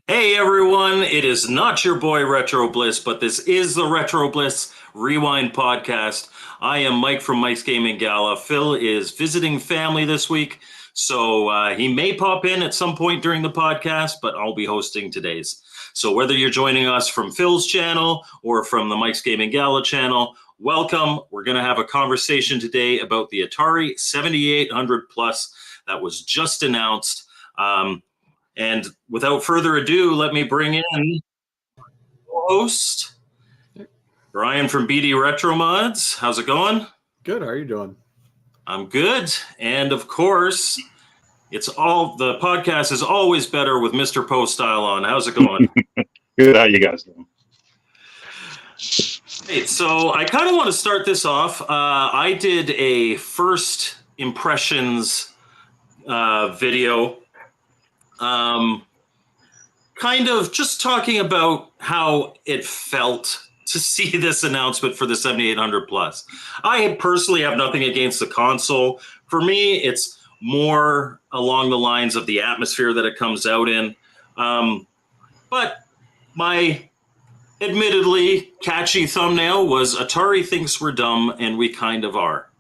Hey everyone, it is not your boy Retro Bliss, but this is the Retro Bliss Rewind podcast. I am Mike from Mike's Gaming Gala. Phil is visiting family this week, so he may pop in at some point during the podcast, but I'll be hosting today's. So whether you're joining us from Phil's channel or from the Mike's Gaming Gala channel, welcome. We're going to have a conversation today about the Atari 7800 Plus that was just announced. And without further ado, let me bring in host Ryan from BD Retro Mods. How's it going? Good. How are you doing? I'm good. And of course, the podcast is always better with Mr. Post Style on. How's it going? Good. How you guys doing? Hey, so I kind of want to start this off. I did a first impressions video. Kind of just talking about how it felt to see this announcement for the 7800 Plus. I personally have nothing against the console. For me, it's more along the lines of the atmosphere that it comes out in. But my admittedly catchy thumbnail was Atari thinks we're dumb, and we kind of are.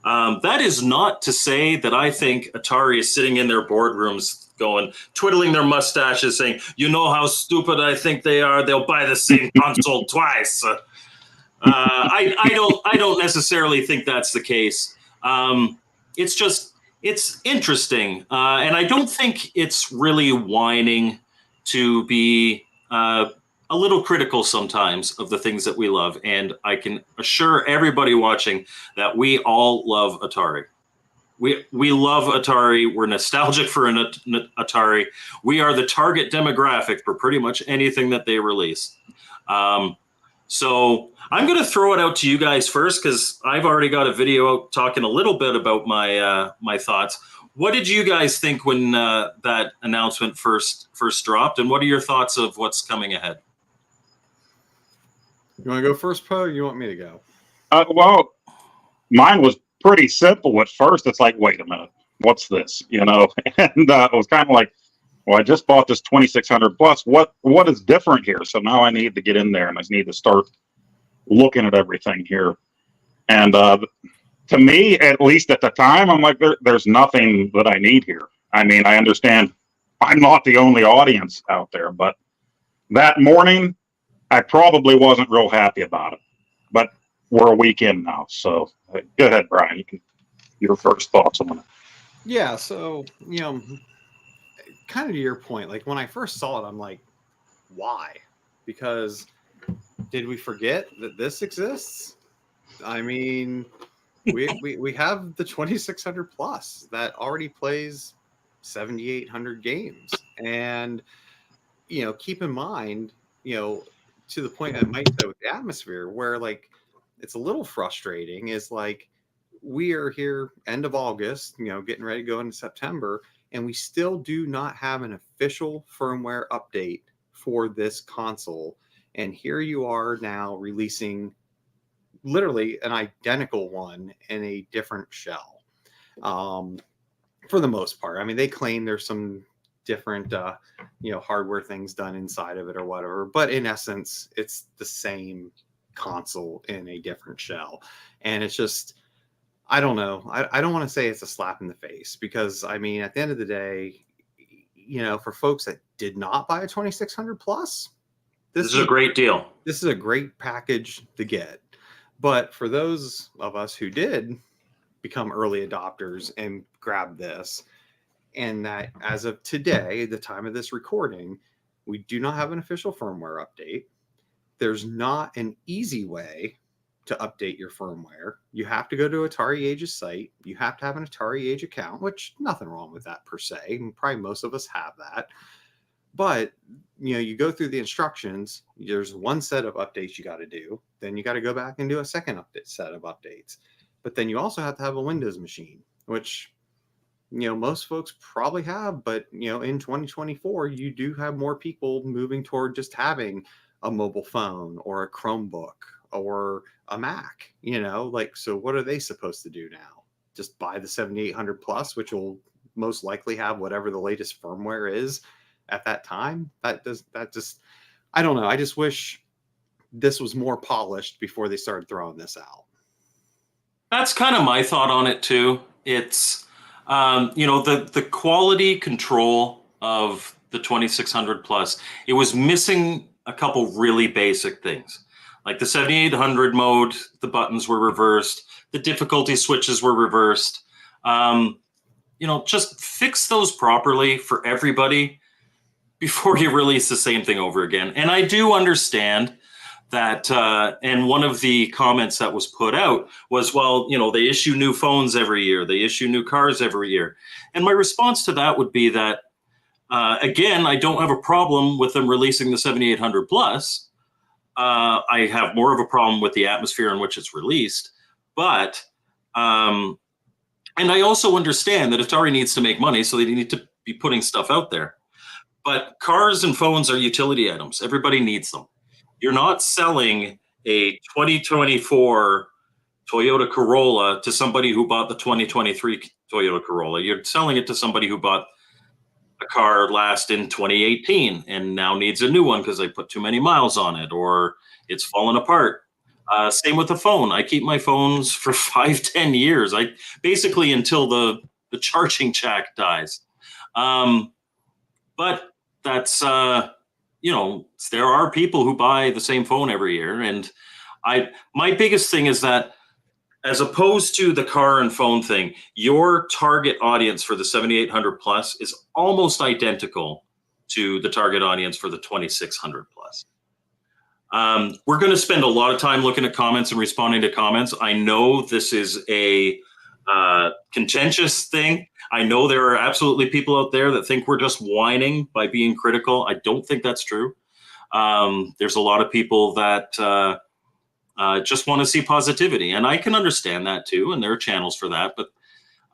That is not to say that I think Atari is sitting in their boardrooms going, twiddling their mustaches saying, you know how stupid I think they are? They'll buy the same console twice. I don't necessarily think that's the case. It's interesting. And I don't think it's really whining to be a little critical sometimes of the things that we love. And I can assure everybody watching that we all love Atari. We love Atari. We're nostalgic for an Atari. We are the target demographic for pretty much anything that they release. So I'm going to throw it out to you guys first because I've already got a video out talking a little bit about my thoughts. What did you guys think when that announcement first dropped, and what are your thoughts of what's coming ahead? You want to go first, Poe? Or you want me to go? Well, mine was pretty simple at first. It's like, wait a minute, what's this? And it was kind of like, well, I just bought this 2600 Plus. What is different here? So now I need to get in there and I need to start looking at everything here. And to me, at least at the time, I'm like, there's nothing that I need here. I mean, I understand I'm not the only audience out there, but that morning, I probably wasn't real happy about it. But we're a week in now, so go ahead, Brian. Your first thoughts on it. Yeah, so, kind of to your point, like when I first saw it, I'm like, why? Because did we forget that this exists? I mean, we have the 2600 Plus that already plays 7800 games. And, keep in mind, to the point that Mike said with the atmosphere, where like it's a little frustrating is like we are here end of August, getting ready to go into September, and we still do not have an official firmware update for this console. And here you are now releasing literally an identical one in a different shell. For the most part, I mean, they claim there's some different hardware things done inside of it or whatever, but in essence it's the same console in a different shell. And it's just, I don't know, I don't want to say it's a slap in the face, because I mean, at the end of the day, for folks that did not buy a 2600 Plus, this is a great deal. This is a great package to get. But for those of us who did become early adopters and grab this, and that as of today, the time of this recording, we do not have an official firmware update. There's not an easy way to update your firmware. You have to go to Atari Age's site. You have to have an Atari Age account, which nothing wrong with that per se. And probably most of us have that. But, you go through the instructions. There's one set of updates you got to do. Then you got to go back and do a second set of updates. But then you also have to have a Windows machine, which most folks probably have, but in 2024, you do have more people moving toward just having a mobile phone or a Chromebook or a Mac, so what are they supposed to do now? Just buy the 7800 Plus, which will most likely have whatever the latest firmware is, at that time. That just, I don't know. I just wish this was more polished before they started throwing this out. That's kind of my thought on it too. It's the quality control of the 2600 plus. It was missing a couple really basic things, like the 7800 mode. The buttons were reversed. The difficulty switches were reversed. Just fix those properly for everybody before you release the same thing over again. And I do understand that, and one of the comments that was put out was, well, they issue new phones every year. They issue new cars every year. And my response to that would be that, again, I don't have a problem with them releasing the 7800 plus. I have more of a problem with the atmosphere in which it's released. But, and I also understand that Atari needs to make money, so they need to be putting stuff out there. But cars and phones are utility items. Everybody needs them. You're not selling a 2024 Toyota Corolla to somebody who bought the 2023 Toyota Corolla. You're selling it to somebody who bought a car last in 2018 and now needs a new one because they put too many miles on it or it's fallen apart. Same with the phone. I keep my phones for 5-10 years. I basically until the charging jack dies. But that's there are people who buy the same phone every year, and my biggest thing is that, as opposed to the car and phone thing, your target audience for the 7800 plus is almost identical to the target audience for the 2600 plus. We're going to spend a lot of time looking at comments and responding to comments. I know this is a contentious thing. I know there are absolutely people out there that think we're just whining by being critical. I don't think that's true. There's a lot of people that just want to see positivity, and I can understand that too, and there are channels for that. But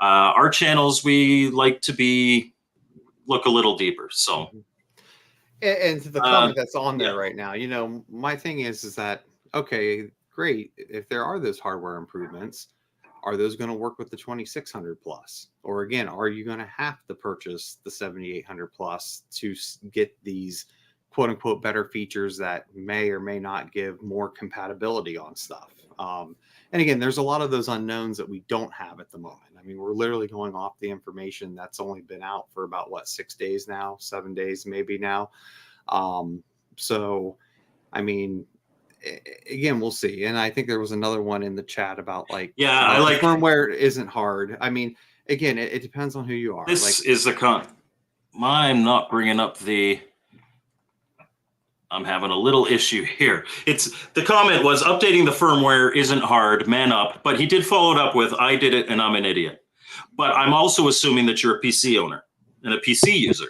our channels, we like to look a little deeper. So, and to the comment that's on there right now, my thing is that, okay, great. If there are those hardware improvements, are those going to work with the 2600 plus? Or again, are you going to have to purchase the 7800 plus to get these quote unquote better features that may or may not give more compatibility on stuff? And again, there's a lot of those unknowns that we don't have at the moment. I mean, we're literally going off the information that's only been out for about 6 days now, 7 days maybe now. So, I mean, again, we'll see. And I think there was another one in the chat about I like firmware isn't hard. I mean, again, it depends on who you are. This is the I'm not bringing up I'm having a little issue here. The comment was updating the firmware isn't hard, man up. But he did follow it up with, I did it and I'm an idiot. But I'm also assuming that you're a PC owner and a PC user.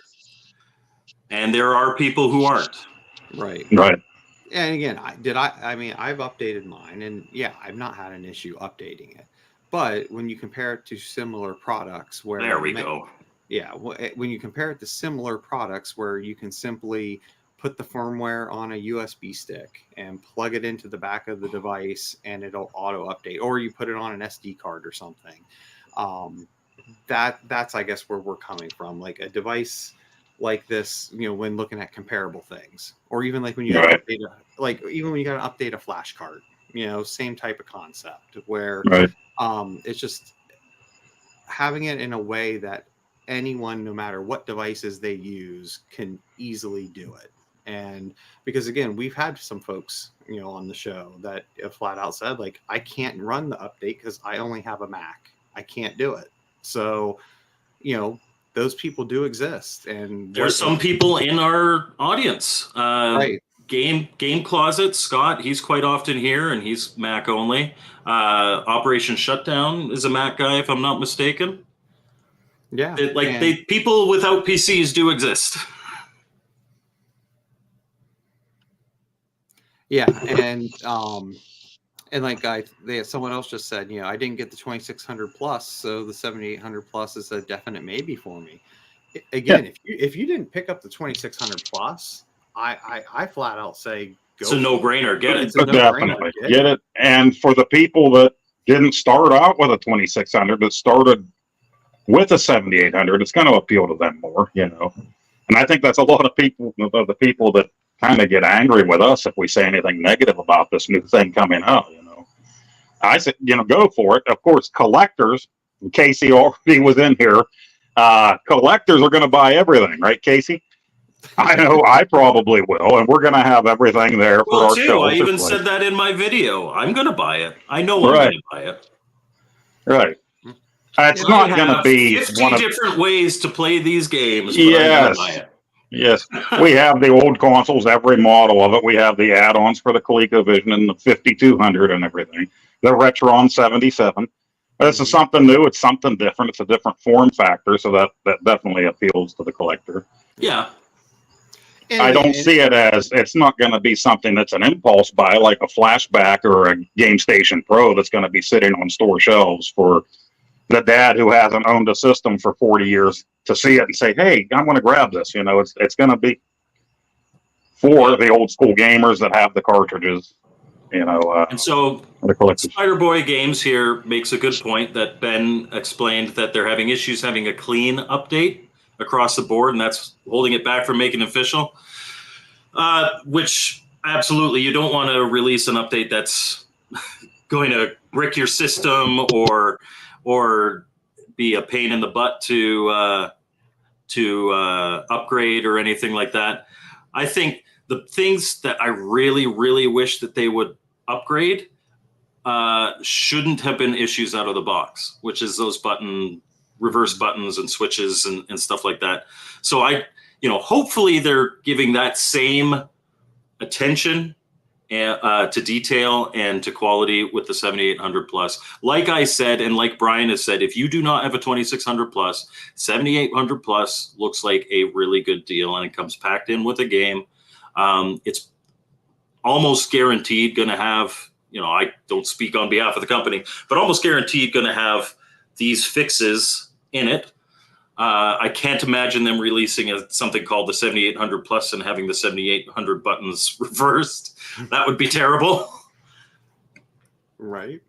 And there are people who aren't. Right. And again, I've updated mine, and yeah, I've not had an issue updating it. But when you compare it to similar products where there we go. Yeah, when you compare it to similar products where you can simply put the firmware on a USB stick and plug it into the back of the device and it'll auto update, or you put it on an SD card or something. That's I guess where we're coming from, like a device like this, when looking at comparable things, or even like when you got to update a flash card, same type of concept where it's just having it in a way that anyone, no matter what devices they use, can easily do it. And because again, we've had some folks, on the show that have flat out said, like, I can't run the update because I only have a Mac. I can't do it. So, those people do exist, and there's some people in our audience. Game Closet, Scott, he's quite often here, and he's Mac only. Operation Shutdown is a Mac guy, if I'm not mistaken. Yeah, people without PCs do exist. Yeah, and someone else just said, I didn't get the 2600 plus, so the 7800 plus is a definite maybe for me. Again, if you didn't pick up the 2600 plus, I flat out say go. It's a no-brainer. Get it. Definitely get it. And for the people that didn't start out with a 2600, but started with a 7800, it's going to appeal to them more. And I think that's a lot of the people that kind of get angry with us if we say anything negative about this new thing coming out. I said, go for it. Of course, collectors. Casey already was in here. Collectors are going to buy everything, right, Casey? I know I probably will, and we're going to have everything there for our show. I even said that in my video. I'm going to buy it. I know I'm right. going to buy it. Right. It's not going to be 50 different ways to play these games, but yes. I'm going to buy it. Yes. We have the old consoles, every model of it. We have the add-ons for the ColecoVision and the 5200 and everything. The Retron 77. This is something new. It's something different. It's a different form factor, so that definitely appeals to the collector. Yeah. I don't see it as, it's not going to be something that's an impulse buy like a Flashback or a Game Station Pro that's going to be sitting on store shelves for the dad who hasn't owned a system for 40 years to see it and say, hey, I'm going to grab this. It's going to be for the old school gamers that have the cartridges. And so Spider Boy Games here makes a good point that Ben explained that they're having issues having a clean update across the board, and that's holding it back from making it official. Which absolutely, you don't want to release an update that's going to brick your system or be a pain in the butt to upgrade or anything like that. I think the things that I really, really wish that they would upgrade shouldn't have been issues out of the box, which is those reverse buttons and switches and stuff like that. So hopefully they're giving that same attention to detail and to quality with the 7800 plus. Like I said, and like Brian has said, if you do not have a 2600 plus, 7800 plus looks like a really good deal, and it comes packed in with a game. It's almost guaranteed going to have, I don't speak on behalf of the company, but almost guaranteed going to have these fixes in it. I can't imagine them releasing something called the 7800 plus and having the 7800 buttons reversed. That would be terrible. Right.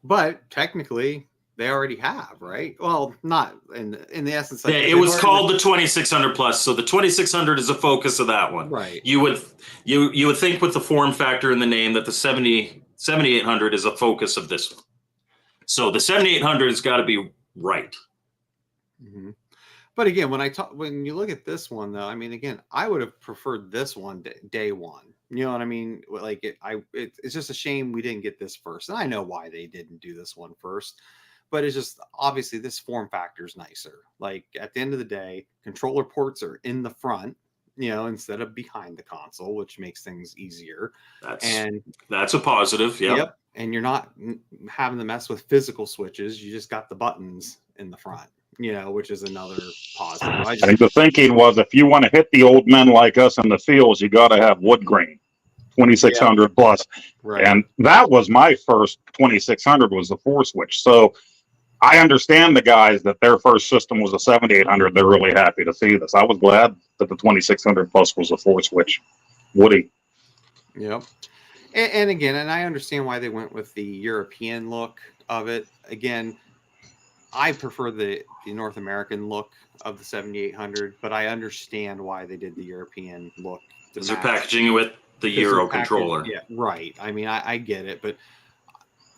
But technically they already have, right? Well, not in the essence. Like, it was called the 2600 plus. So the 2600 is a focus of that one. Right. You would think with the form factor in the name that the 7800 is a focus of this one. So the 7800 has got to be right. Mm-hmm. But again, when you look at this one, though, I mean, again, I would have preferred this one day one. You know what I mean? Like it's just a shame we didn't get this first, and I know why they didn't do this one first. But it's just obviously this form factor is nicer. Like at the end of the day, controller ports are in the front, instead of behind the console, which makes things easier. That's a positive. Yeah. Yep. And you're not having to mess with physical switches. You just got the buttons in the front. Which is another positive. I think the thinking was if you want to hit the old men like us in the fields, you got to have wood grain, 2600 plus. Right. And that was my first 2600 was the 4-switch. So I understand the guys that their first system was a 7800. They're really happy to see this. I was glad that the 2600 plus was a 4-switch Woody. Yep. And again, and I understand why they went with the European look of it. Again, I prefer the North American look of the 7800, but I understand why they did the European look. Because they're packaging it with the Euro controller. Yeah, right. I mean, I get it, but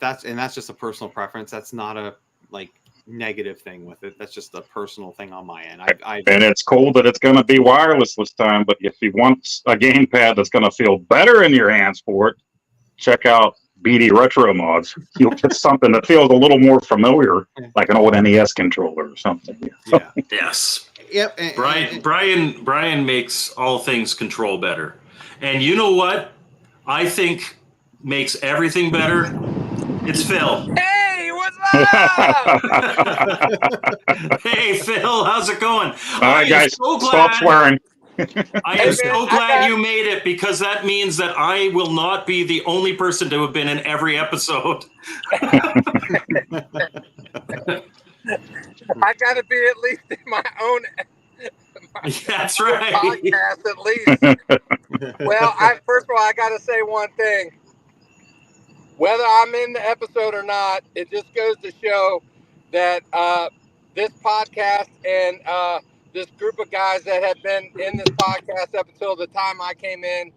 that's just a personal preference. That's not a negative thing with it. That's just a personal thing on my end. And it's cool that it's going to be wireless this time, but if you want a gamepad that's going to feel better in your hands for it, check out BD Retro Mods. You'll get something that feels a little more familiar, like an old NES controller or something. Yeah. Yes. Yep. Brian makes all things control better. And you know what I think makes everything better? It's Phil. Hey, what's up? Hey, Phil, how's it going? All right, guys, stop swearing. I am so glad you made it, because that means that I will not be the only person to have been in every episode. I got to be at least in my own That's right. podcast at least. Well, first of all, I got to say one thing. Whether I'm in the episode or not, it just goes to show that this podcast and this group of guys that have been in this podcast up until the time I came in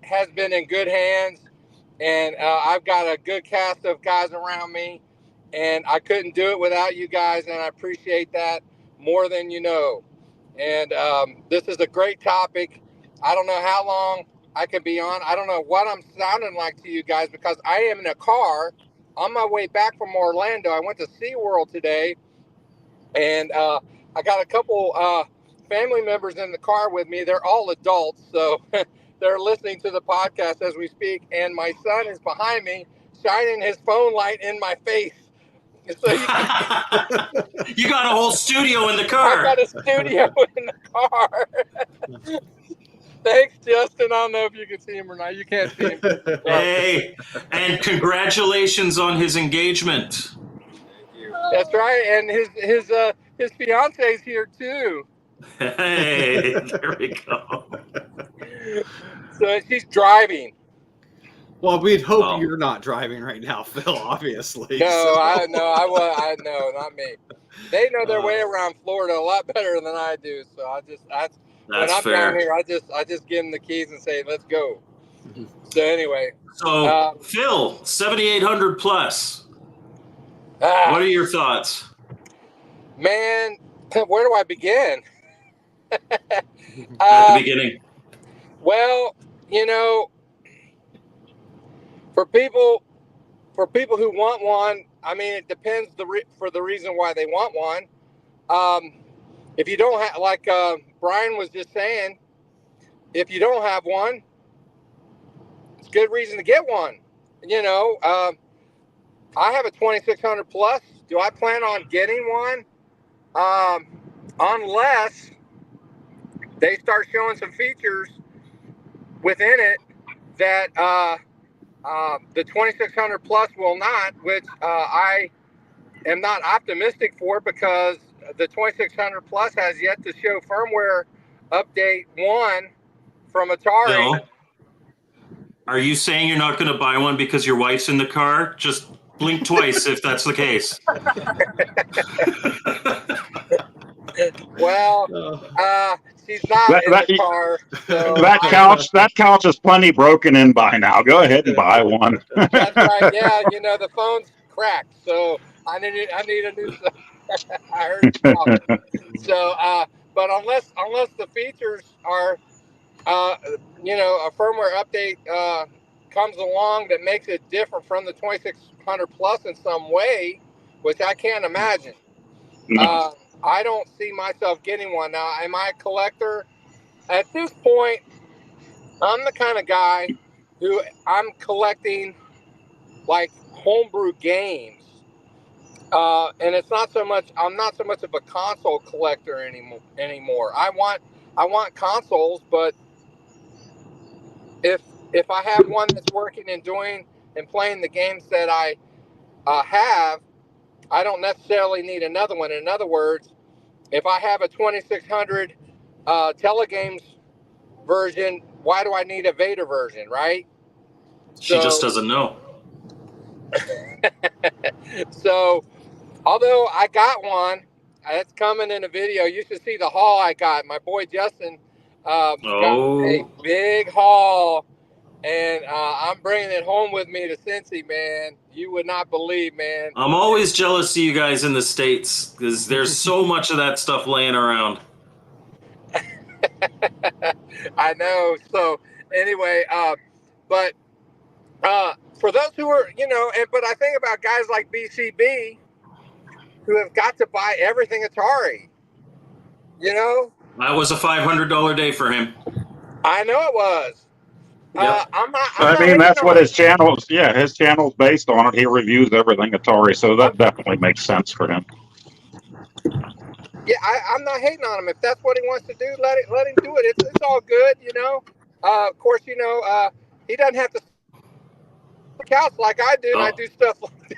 has been in good hands, and I've got a good cast of guys around me, and I couldn't do it without you guys, and I appreciate that more than you know. And this is a great topic. I don't know how long I can be on. I don't know what I'm sounding like to you guys, because I am in a car on my way back from Orlando. I went to SeaWorld today, and I got a couple family members in the car with me. They're all adults, so they're listening to the podcast as we speak. And my son is behind me, shining his phone light in my face. So You got a whole studio in the I car. got a studio in the car. Thanks, Justin. I don't know if you can see him or not. You can't see him. Hey, and congratulations on his engagement. That's right, and his fiance's here too. Hey, there we go. So she's driving. Well, we'd hope Oh. you're not driving right now, Phil. Obviously. No, so- I know, not me. They know their way around Florida a lot better than I do. So when That's I'm fair. down here, I just give them the keys and say, "Let's go." So anyway, So, Phil, 7,800 plus. What are your thoughts? man, where do I begin? At the beginning. Well, you know, for people who want one, I mean, it depends for the reason why they want one. If you don't have, like Brian was just saying, if you don't have one, it's a good reason to get one. You know, I have a 2600 plus. Do I plan on getting one? Unless they start showing some features within it that the 2600 plus will not, which I am not optimistic for, because the 2600 plus has yet to show firmware update 1 from Atari. Phil, are you saying you're not going to buy one because your wife's in the car? Just blink twice if that's the case. Well, she's not in That- the car. So That couch is plenty broken in by now. Go ahead and buy one. That's right. Yeah, you know, the phone's cracked, so I need a new. I heard you talking. So, but unless the features are, you know, a firmware update comes along that makes it different from the 2600 plus in some way, which I can't imagine. No. I don't see myself getting one. Now, am I a collector? At this point, I'm the kind of guy who I'm collecting like homebrew games. And it's not so much. I'm not so much of a console collector anymore. I want consoles, but if I have one that's working and doing and playing the games that I have, I don't necessarily need another one. In other words, if I have a 2600 Telegames version, why do I need a Vader version, right? She just doesn't know. So, although I got one, it's coming in a video. You should see the haul I got. My boy Justin got a big haul, and I'm bringing it home with me to Cincy, man. You would not believe, man. I'm always jealous of you guys in the States because there's so much of that stuff laying around. I know. So anyway, but for those who are, you know, but I think about guys like BCB who have got to buy everything Atari. You know, That was a $500 day for him. I know it was. Yep. I mean, that's what his channel's based on. It. He reviews everything Atari, so that definitely makes sense for him. Yeah, I'm not hating on him. If that's what he wants to do, let him do it. It's all good, you know. Of course, you know, he doesn't have to couch like I do, and I do stuff like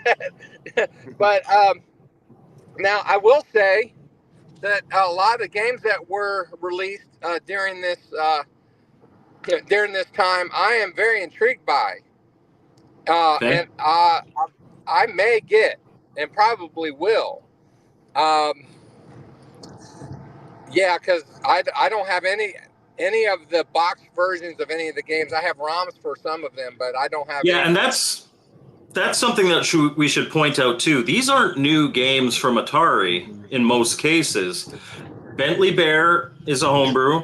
that. But now I will say that a lot of the games that were released during this time, I am very intrigued by, and I may get and probably will. Yeah, because I don't have any of the box versions of any of the games. I have ROMs for some of them, but I don't have Yeah, any. and that's something that we should point out too. These aren't new games from Atari in most cases. Bentley Bear is a homebrew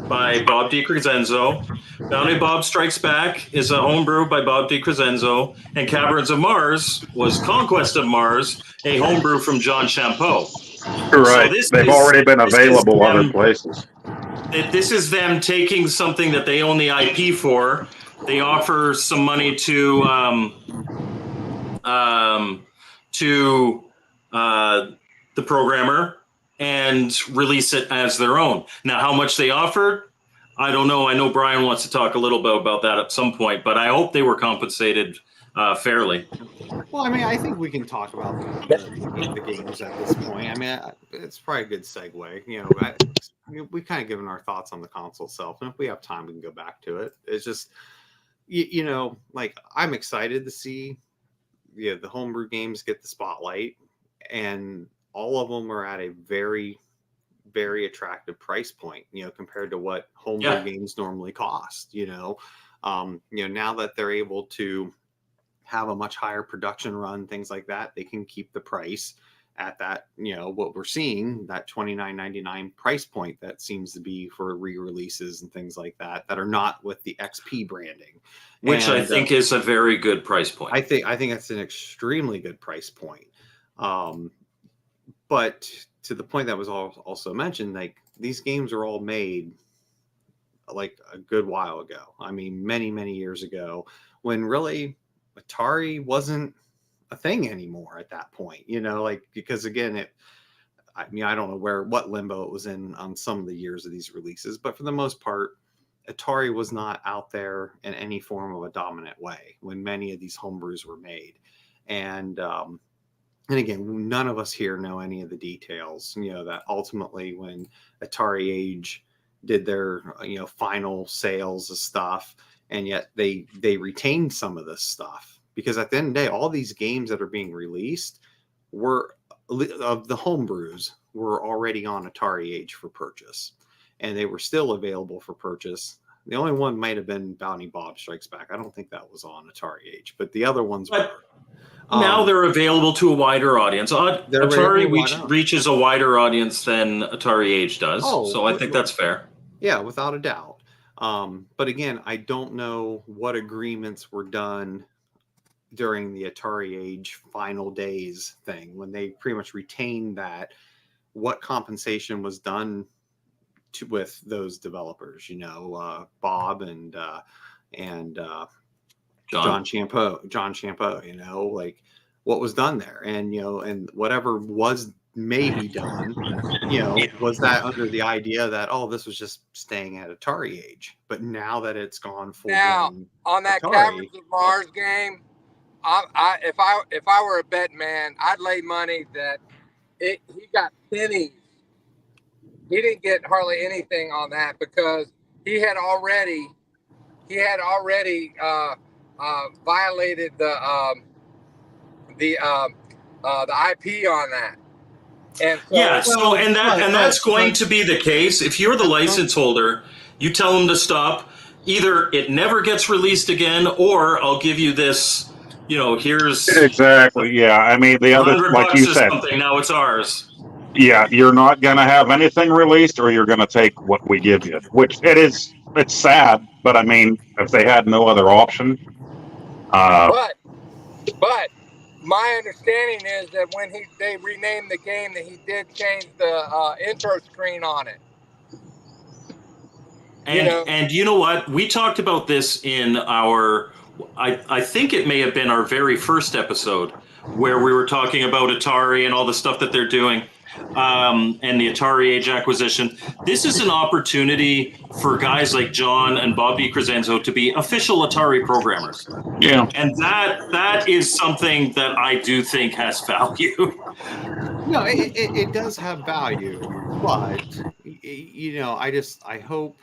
by Bob DiCrescenzo. Bounty Bob Strikes Back is a homebrew by Bob DiCrescenzo. And Caverns of Mars was Conquest of Mars, a homebrew from John Champeau. So Right. They've already been available other places. This is them taking something that they own the IP for. They offer some money to the programmer and release it as their own. Now, how much they offered, I don't know. I know Brian wants to talk a little bit about that at some point, but I hope they were compensated fairly. Well, I mean, I think we can talk about the games at this point. I mean, it's probably a good segue. You know, I mean, we've kind of given our thoughts on the console itself, and if we have time, we can go back to it. It's just, you know, like I'm excited to see, the homebrew games get the spotlight, and all of them are at a very, very attractive price point. You know, compared to what homebrew games normally cost. Now that they're able to have a much higher production run, things like that, they can keep the price at that, what we're seeing, that $29.99 price point that seems to be for re-releases and things like that are not with the XP branding, which I think is a very good price point. I think that's an extremely good price point. But to the point that was also mentioned, like these games are all made like a good while ago. I mean, many, many years ago, when really Atari wasn't a thing anymore at that point, because again, I don't know what limbo it was in on some of the years of these releases, but for the most part, Atari was not out there in any form of a dominant way when many of these homebrews were made. And again, none of us here know any of the details, that ultimately when Atari Age did their, final sales of stuff, and yet they retained some of this stuff, because at the end of the day, all these games that are being released of the homebrews were already on Atari Age for purchase, and they were still available for purchase. The only one might have been Bounty Bob Strikes Back. I don't think that was on Atari Age, but the other ones were. Now they're available to a wider audience. Atari reaches a wider audience than Atari Age does, so I think that's fair. Yeah, without a doubt. But again, I don't know what agreements were done during the Atari Age final days thing, when they pretty much retained that, what compensation was done with those developers, Bob and John Champeau, like what was done there, and and whatever was maybe done, was that under the idea that, this was just staying at Atari Age, but now that it's gone full blown on that Atari, Caverns of Mars game, if I were a bet man, I'd lay money that he got pennies. He didn't get hardly anything on that, because he had already violated the IP on that. And so, that's going to be the case. If you're the license holder, you tell them to stop. Either it never gets released again, or I'll give you this. Here's exactly. Yeah, I mean the other, like you said, now it's ours. Yeah, you're not going to have anything released, or you're going to take what we give you. Which it's sad, but I mean, if they had no other option. But my understanding is that when they renamed the game, that he did change the intro screen on it. And you know what? We talked about this in our, I think it may have been our very first episode, where we were talking about Atari and all the stuff that they're doing, and the Atari Age acquisition. This is an opportunity for guys like John and Bob DiCrescenzo to be official Atari programmers. Yeah. And that is something that I do think has value. No, it does have value, but I hope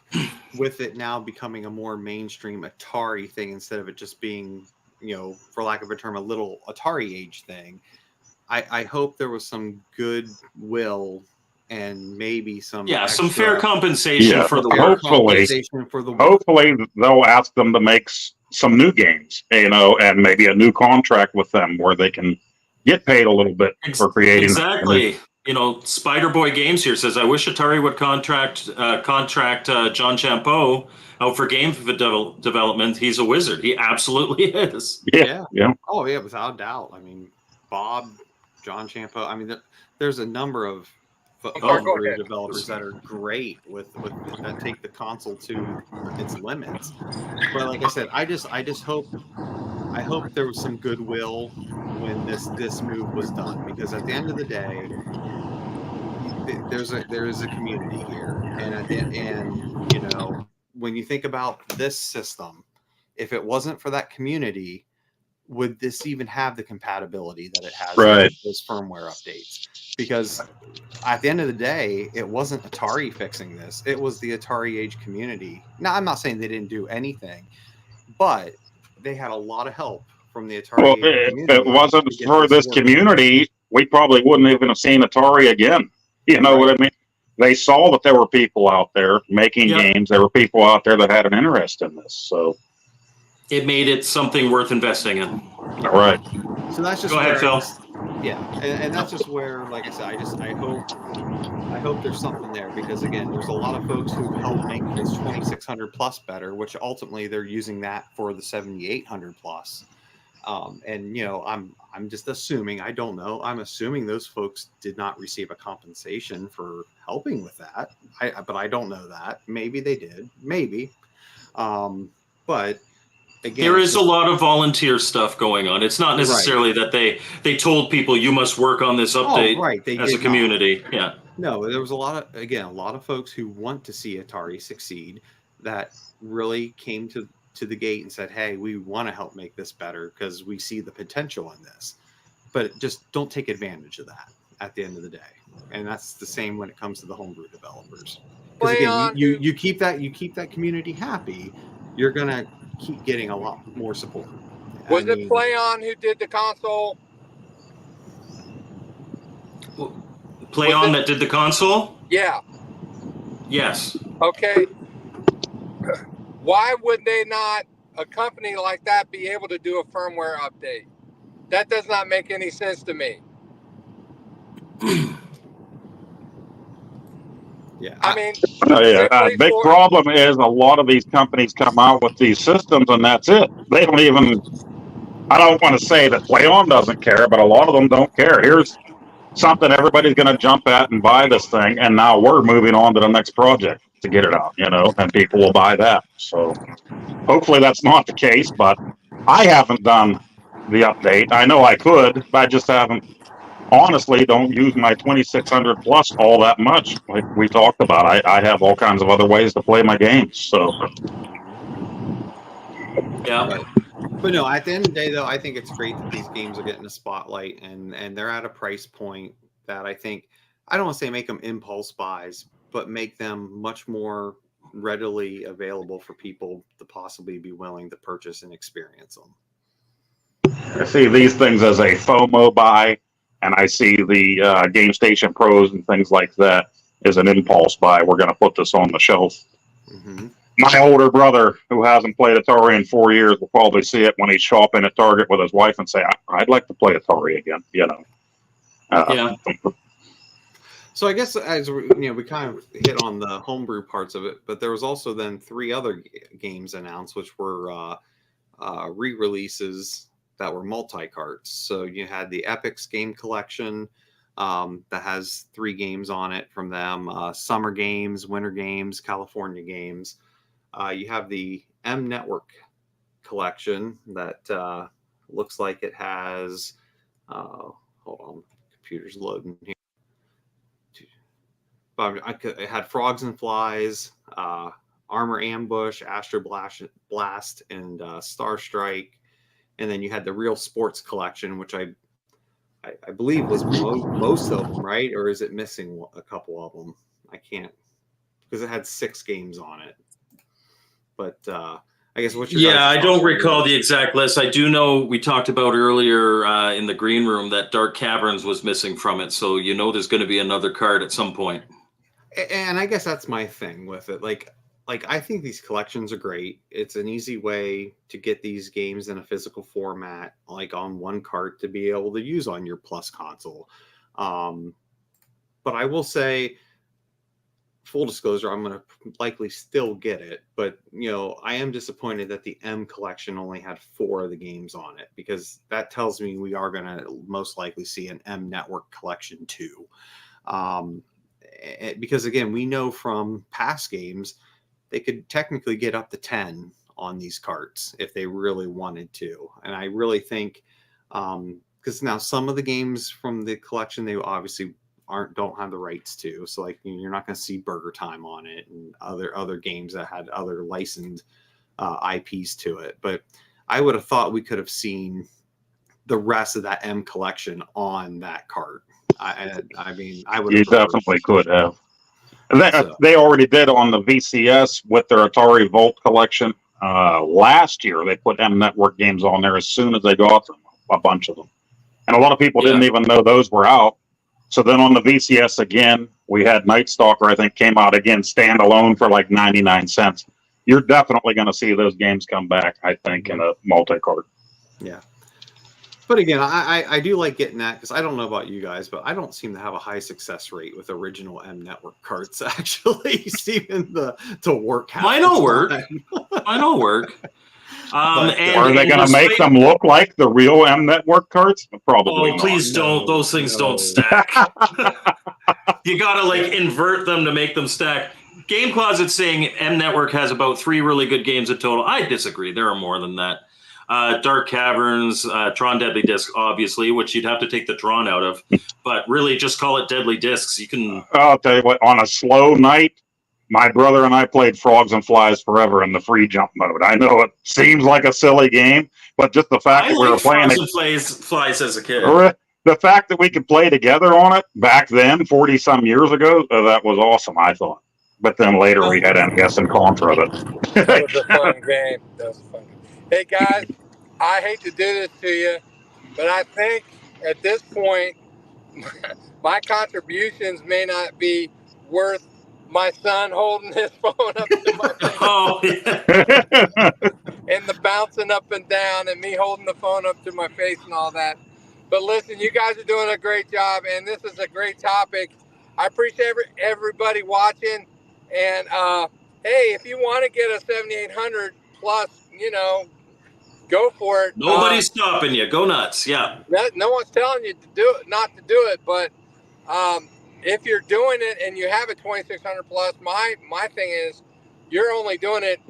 with it now becoming a more mainstream Atari thing, instead of it just being, for lack of a term, a little Atari Age thing, I hope there was some goodwill and maybe some some fair compensation for the work. Hopefully they'll ask them to make some new games, and maybe a new contract with them where they can get paid a little bit for creating. Exactly. Spider Boy Games here says, I wish Atari would contract John Champeau out for game development. He's a wizard. He absolutely is. Yeah. Oh yeah, without a doubt. I mean, Bob, John Champeau. I mean, there's a number of homebrew developers that are great with that take the console to its limits. But like I said, I just hope there was some goodwill when this move was done, because at the end of the day, there is a community here, and when you think about this system, if it wasn't for that community, would this even have the compatibility that it has with those firmware updates? Because at the end of the day, it wasn't Atari fixing this. It was the Atari Age community. Now, I'm not saying they didn't do anything, but they had a lot of help from the Atari Age community. If it wasn't for this community, we probably wouldn't even have seen Atari again. You know what I mean? They saw that there were people out there making games. There were people out there that had an interest in this. So it made it something worth investing in. All right. So that's just go ahead, Phil. And that's just where, like I said, I hope there's something there, because again, there's a lot of folks who helped make this 2600 plus better, which ultimately they're using that for the 7800 plus. And I'm just assuming, I don't know, I'm assuming those folks did not receive a compensation for helping with that. But I don't know that. Maybe they did. Maybe. But again, there is a lot of volunteer stuff going on. It's not necessarily that they told people you must work on this update as a community. Not. Yeah. No, there was a lot of folks who want to see Atari succeed that really came to the gate and said, hey, we want to help make this better because we see the potential in this. But just don't take advantage of that at the end of the day. And that's the same when it comes to the homebrew developers. Because again, you keep that community happy, you're gonna keep getting a lot more support. Was it PlayOn who did the console? PlayOn that did the console? Yeah. Yes. Okay. Why would they not, a company like that, be able to do a firmware update? That does not make any sense to me. I mean, big problem is a lot of these companies come out with these systems and that's it. They don't even, I don't want to say that PlayOn doesn't care, but a lot of them don't care. Here's something everybody's going to jump at and buy this thing, and now we're moving on to the next project to get it out, and people will buy that. So hopefully that's not the case, but I haven't done the update. I know I could, but I just haven't. Honestly, don't use my 2600 plus all that much, like we talked about. I have all kinds of other ways to play my games. So yeah. But no, at the end of the day, though, I think it's great that these games are getting a spotlight, and they're at a price point that I think, I don't want to say make them impulse buys, but make them much more readily available for people to possibly be willing to purchase and experience them. I see these things as a FOMO buy, and I see the Game Station Pros and things like that as an impulse buy. We're going to put this on the shelf. Mm-hmm. My older brother, who hasn't played Atari in 4 years, will probably see it when he's shopping at Target with his wife and say, I'd like to play Atari again, Yeah. So I guess as we kind of hit on the homebrew parts of it, but there was also then 3 other games announced, which were re-releases that were multi-carts. So you had the Epix game collection that has 3 games on it from them, summer games, winter games, California games. You have the M Network collection that looks like it has, hold on, computer's loading here. It had Frogs and Flies, Armor Ambush, Astro Blast, and Star Strike. And then you had the Real Sports collection, which I believe was most of them, right? Or is it missing a couple of them? I can't, because it had 6 games on it. But I guess what's your Yeah, guys' I don't thoughts on recall this? the exact list. I do know we talked about earlier in the green room that Dark Caverns was missing from it. So there's going to be another card at some point. And I guess that's my thing with it. Like I think these collections are great. It's an easy way to get these games in a physical format, like on one cart, to be able to use on your Plus console. But I will say, full disclosure, I'm going to likely still get it. But I am disappointed that the M collection only had 4 of the games on it, because that tells me we are going to most likely see an M Network collection too. Because again, we know from past games they could technically get up to 10 on these carts if they really wanted to. And I really think, because now some of the games from the collection, they obviously don't have the rights to. So like, you're not going to see Burger Time on it and other games that had other licensed IPs to it. But I would have thought we could have seen the rest of that M collection on that cart. I mean, I would. You definitely could have. So. They already did on the VCS with their Atari Volt collection. Last year, they put M Network games on there as soon as they got them, a bunch of them. And a lot of people didn't even know those were out. So then on the VCS again, we had Night Stalker, I think, came out again standalone for like 99 cents. You're definitely going to see those games come back, I think, in a multi-card. Yeah. But again, I do like getting that, because I don't know about you guys, but I don't seem to have a high success rate with original M Network carts actually seeming to work. Mine don't work. Mine don't work. Are they going to make them look like the real M Network carts? Probably not. Please don't. Those things don't stack. You got to invert them to make them stack. Game Closet's saying M Network has about 3 really good games in total. I disagree. There are more than that. Dark Caverns, Tron Deadly Disc, obviously, which you'd have to take the Tron out of, but really just call it Deadly Discs. You can. I'll tell you what. On a slow night, my brother and I played Frogs and Flies Forever in the free jump mode. I know it seems like a silly game, but just the fact that we were playing Frogs and Flies as a kid. The fact that we could play together on it back then, 40 some years ago, that was awesome. I thought. But then later we had NES and Contra. That was a fun game. That was fun. Hey guys, I hate to do this to you, but I think at this point, my contributions may not be worth my son holding his phone up to my face and the bouncing up and down and me holding the phone up to my face and all that. But listen, you guys are doing a great job, and this is a great topic. I appreciate everybody watching. And hey, if you want to get a 7800 plus, go for it. Nobody's stopping you. Go nuts. Yeah. No one's telling you to do it, not to do it. But if you're doing it and you have a 2600 plus, my thing is you're only doing it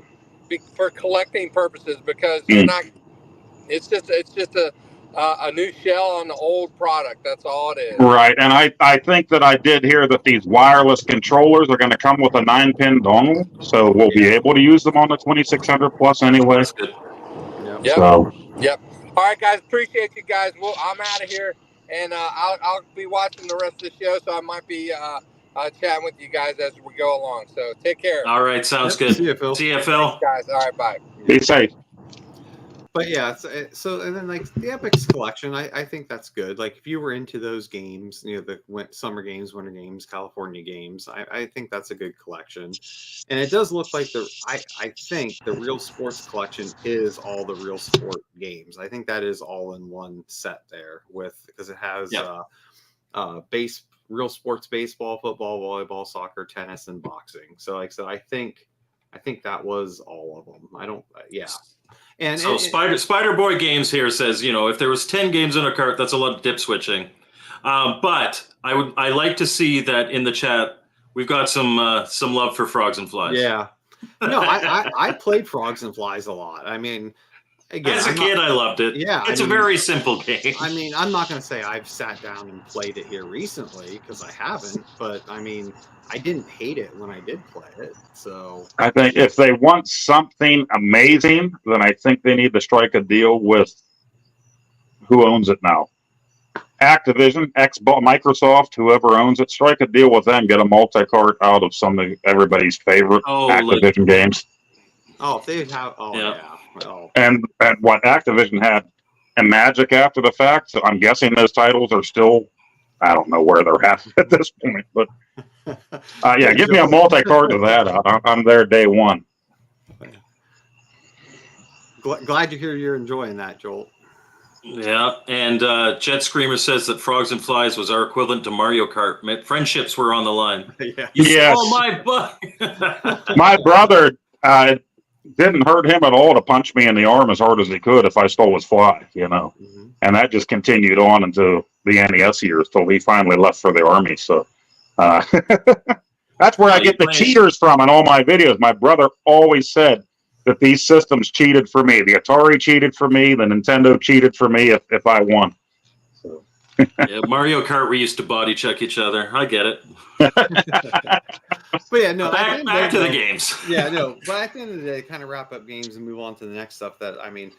for collecting purposes, because you're not. It's just a new shell on the old product. That's all it is. Right. And I think that I did hear that these wireless controllers are going to come with a 9-pin dongle, so we'll be able to use them on the 2600 plus anyway. That's good. Yep. So. Yep. All right, guys. Appreciate you guys. Well, I'm out of here, and I'll be watching the rest of the show, so I might be chatting with you guys as we go along. So take care. All right. Sounds good. See you, Phil. See you, Phil. Thanks, guys. All right. Bye. Be safe. But yeah, so and then the Epics collection, I think that's good. Like if you were into those games, the summer games, winter games, California games, I think that's a good collection. And it does look like I think the Real Sports collection is all the Real Sport games. I think that is all in one set there because it has Real Sports baseball, football, volleyball, soccer, tennis, and boxing. So like I said, I think that was all of them. I don't. Yeah. And so Spider Boy Games here says, if there was 10 games in a cart, that's a lot of dip switching. But I like to see that in the chat we've got some love for Frogs and Flies. Yeah. No, I played Frogs and Flies a lot. I mean, again, as a kid, I loved it. Yeah, it's a very simple game. I mean, I'm not going to say I've sat down and played it here recently, because I haven't. But I mean, I didn't hate it when I did play it. So I think if they want something amazing, then I think they need to strike a deal with who owns it now. Activision, Xbox, Microsoft, whoever owns it, strike a deal with them. Get a multi-cart out of some of everybody's favorite Activision games. Oh, if they have, Yeah. well, And what Activision had and Magic after the fact. So I'm guessing those titles are still, I don't know where they're at this point, but yeah, give me a multi-card to that. I'm there day one. Glad to hear you're enjoying that, Joel. Yeah, and Jet Screamer says that Frogs and Flies was our equivalent to Mario Kart. Friendships were on the line. Yeah. You Yes. stole my butt. My brother, it didn't hurt him at all to punch me in the arm as hard as he could if I stole his fly, Mhm. and that just continued on into the NES years till he finally left for the army. So that's where I get the cheaters from in all my videos. My brother always said that these systems cheated for me. The Atari cheated for me. The Nintendo cheated for me if I won. So. Yeah, Mario Kart, we used to body check each other. I get it. But yeah, no. Back to the games. Yeah, no. But at the end of the day, kind of wrap up games and move on to the next stuff. That I mean,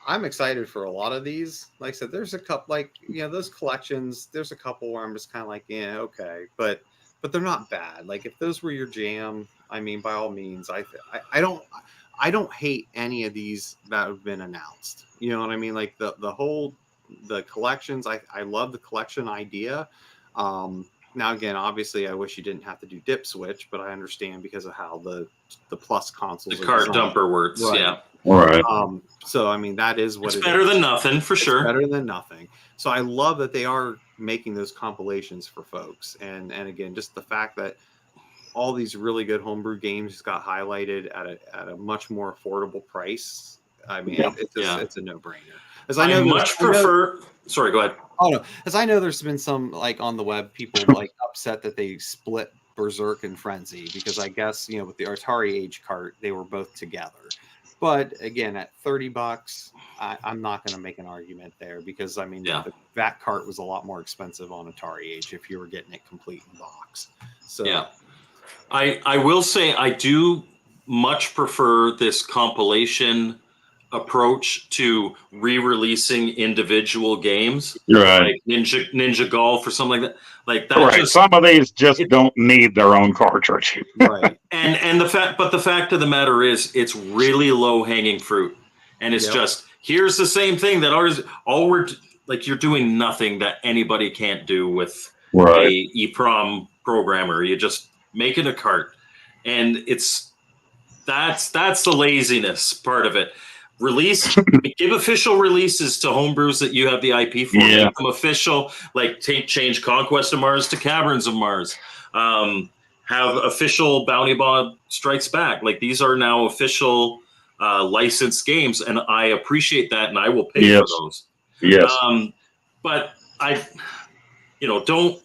I'm excited for a lot of these. Like I said, there's a couple, like those collections. There's a couple where I'm just kind of like, yeah, okay, but they're not bad. Like if those were your jam, I mean, by all means, I don't hate any of these that have been announced. You know what I mean? Like the collections. I love the collection idea. Now again, obviously, I wish you didn't have to do dip switch, but I understand because of how the plus consoles. The cart dumper works. Right. Yeah. Right. So I mean, that is what it's better than nothing for sure. Better than nothing. So I love that they are making those compilations for folks, and again, just the fact that all these really good homebrew games got highlighted at a much more affordable price. I mean, it's a no-brainer. As I know, Sorry, go ahead. Oh no, as I know, there's been some like on the web people like upset that they split Berserk and Frenzy because I guess with the Atari Age cart they were both together. But again, at $30, I'm not going to make an argument there because I mean that cart was a lot more expensive on Atari Age if you were getting it complete in box. So yeah, I will say I do much prefer this compilation approach to re-releasing individual games, right? Like Ninja Golf or something like that. Like that. Right. Some of these just don't need their own cartridge. Right. And the fact of the matter is, it's really low hanging fruit, and it's just here's the same thing that you're doing nothing that anybody can't do with a EEPROM programmer. You just make it a cart, and that's the laziness part of it. Give official releases to homebrews that you have the IP for. Yeah. Make them official, like change Conquest of Mars to Caverns of Mars. Have official Bounty Bob Strikes Back. Like these are now official licensed games, and I appreciate that, and I will pay for those. Yes. But I, don't.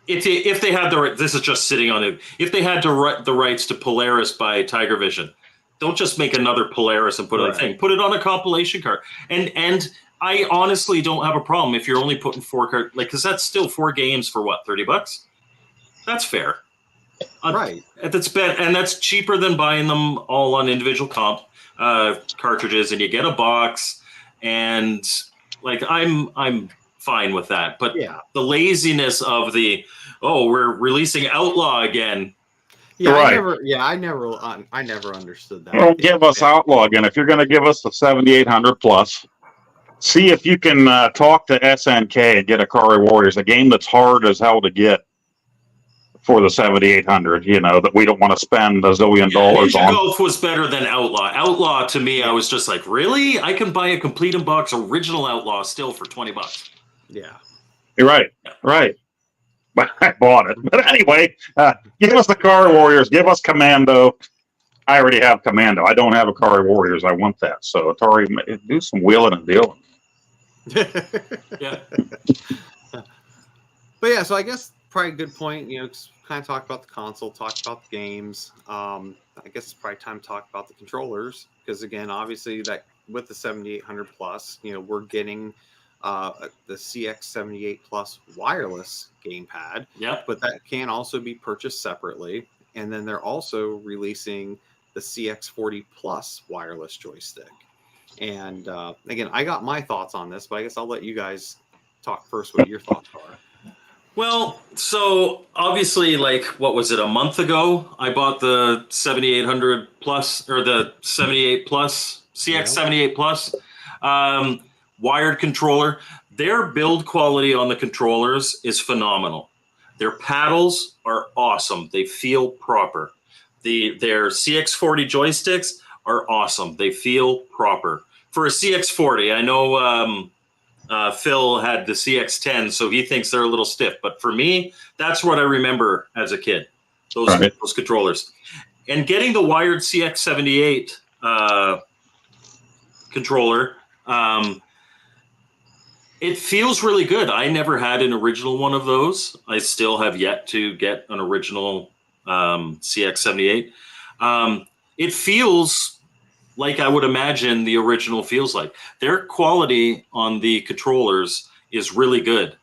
If they had this is just sitting on it. If they had the rights to Polaris by Tiger Vision. Don't just make another Polaris and put it on a thing. Put it on a compilation card. And I honestly don't have a problem if you're only putting 4 cards, because that's still 4 games for what, $30? That's fair. Right. And that's cheaper than buying them all on individual cartridges, and you get a box, and like I'm fine with that. But the laziness of we're releasing Outlaw again. Yeah, I never understood that. Well, give us Outlaw again. If you're going to give us the 7800 plus, see if you can talk to SNK and get Atari Warriors, a game that's hard as hell to get for the 7800. That we don't want to spend $1 zillion on. Ninja Golf was better than Outlaw. Outlaw to me, I was just like, really? I can buy a complete in box original Outlaw still for $20. Yeah, you're right. Right. But I bought it. But anyway, give us the Atari Warriors. Give us Commando. I already have Commando. I don't have Atari Warriors. I want that. So Atari, do some wheeling and dealing. Yeah. But yeah, so I guess probably a good point. Kind of talk about the console, talk about the games. I guess it's probably time to talk about the controllers because again, obviously that with the 7800 plus, we're getting the CX78 Plus wireless gamepad. Yeah. But that can also be purchased separately. And then they're also releasing the CX40 Plus wireless joystick. And again, I got my thoughts on this, but I guess I'll let you guys talk first what your thoughts are. Well, so obviously, like, what was it, a month ago? I bought the 7800 plus or the 78 plus, CX 78 plus wired controller. Their build quality on the controllers is phenomenal. Their paddles are awesome. They feel proper. Their CX40 joysticks are awesome. They feel proper. For a CX40, I know Phil had the CX10, so he thinks they're a little stiff. But for me, that's what I remember as a kid, those controllers. And getting the wired CX78 controller, it feels really good. I never had an original one of those. I still have yet to get an original CX78. It feels like I would imagine the original feels like. Their quality on the controllers is really good.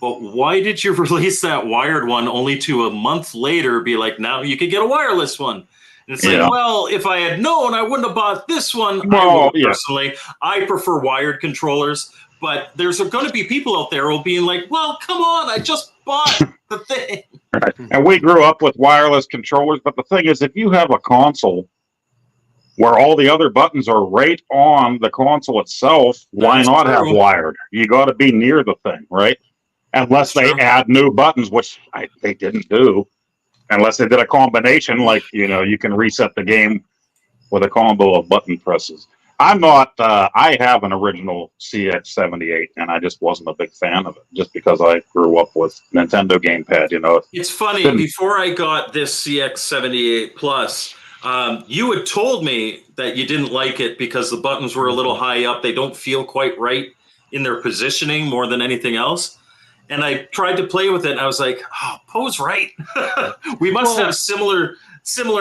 But why did you release that wired one only to a month later be like, now you can get a wireless one? And it's like, well, if I had known, I wouldn't have bought this one. Well, personally, I prefer wired controllers. But there's going to be people out there who will be like, well, come on, I just bought the thing. Right. And we grew up with wireless controllers. But the thing is, if you have a console where all the other buttons are right on the console itself, why not have wired? You got to be near the thing, right? Unless they add new buttons, which they didn't do. Unless they did a combination, like, you can reset the game with a combo of button presses. I'm not, I have an original CX78, and I just wasn't a big fan of it, just because I grew up with Nintendo gamepad, It's funny, before I got this CX78 Plus, you had told me that you didn't like it because the buttons were a little high up. They don't feel quite right in their positioning more than anything else. And I tried to play with it, and I was like, "Oh, Poe's right. We must have similar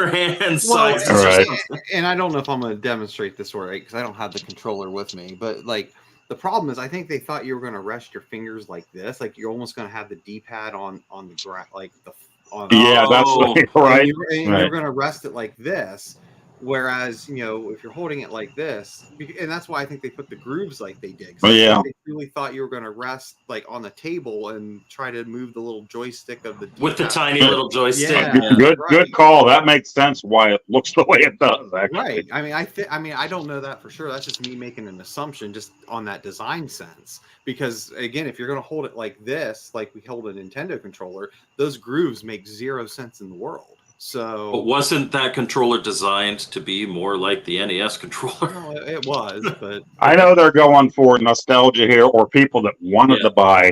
hand sizes." Right. And I don't know if I'm going to demonstrate this right because I don't have the controller with me. But like the problem is, I think they thought you were going to rest your fingers like this, like you're almost going to have the D-pad on the ground, like the on. Yeah, that's right. And you're going to rest it like this. Whereas, if you're holding it like this, and that's why I think they put the grooves like they did. They really thought you were going to rest like on the table and try to move the little joystick of the D-pad. With the tiny little joystick. Yeah, good call. That makes sense why it looks the way it does. Actually. Right. I mean, I don't know that for sure. That's just me making an assumption just on that design sense. Because again, if you're going to hold it like this, like we hold a Nintendo controller, those grooves make zero sense in the world. So, but wasn't that controller designed to be more like the NES controller? No, it was, but I know they're going for nostalgia here, or people that wanted to buy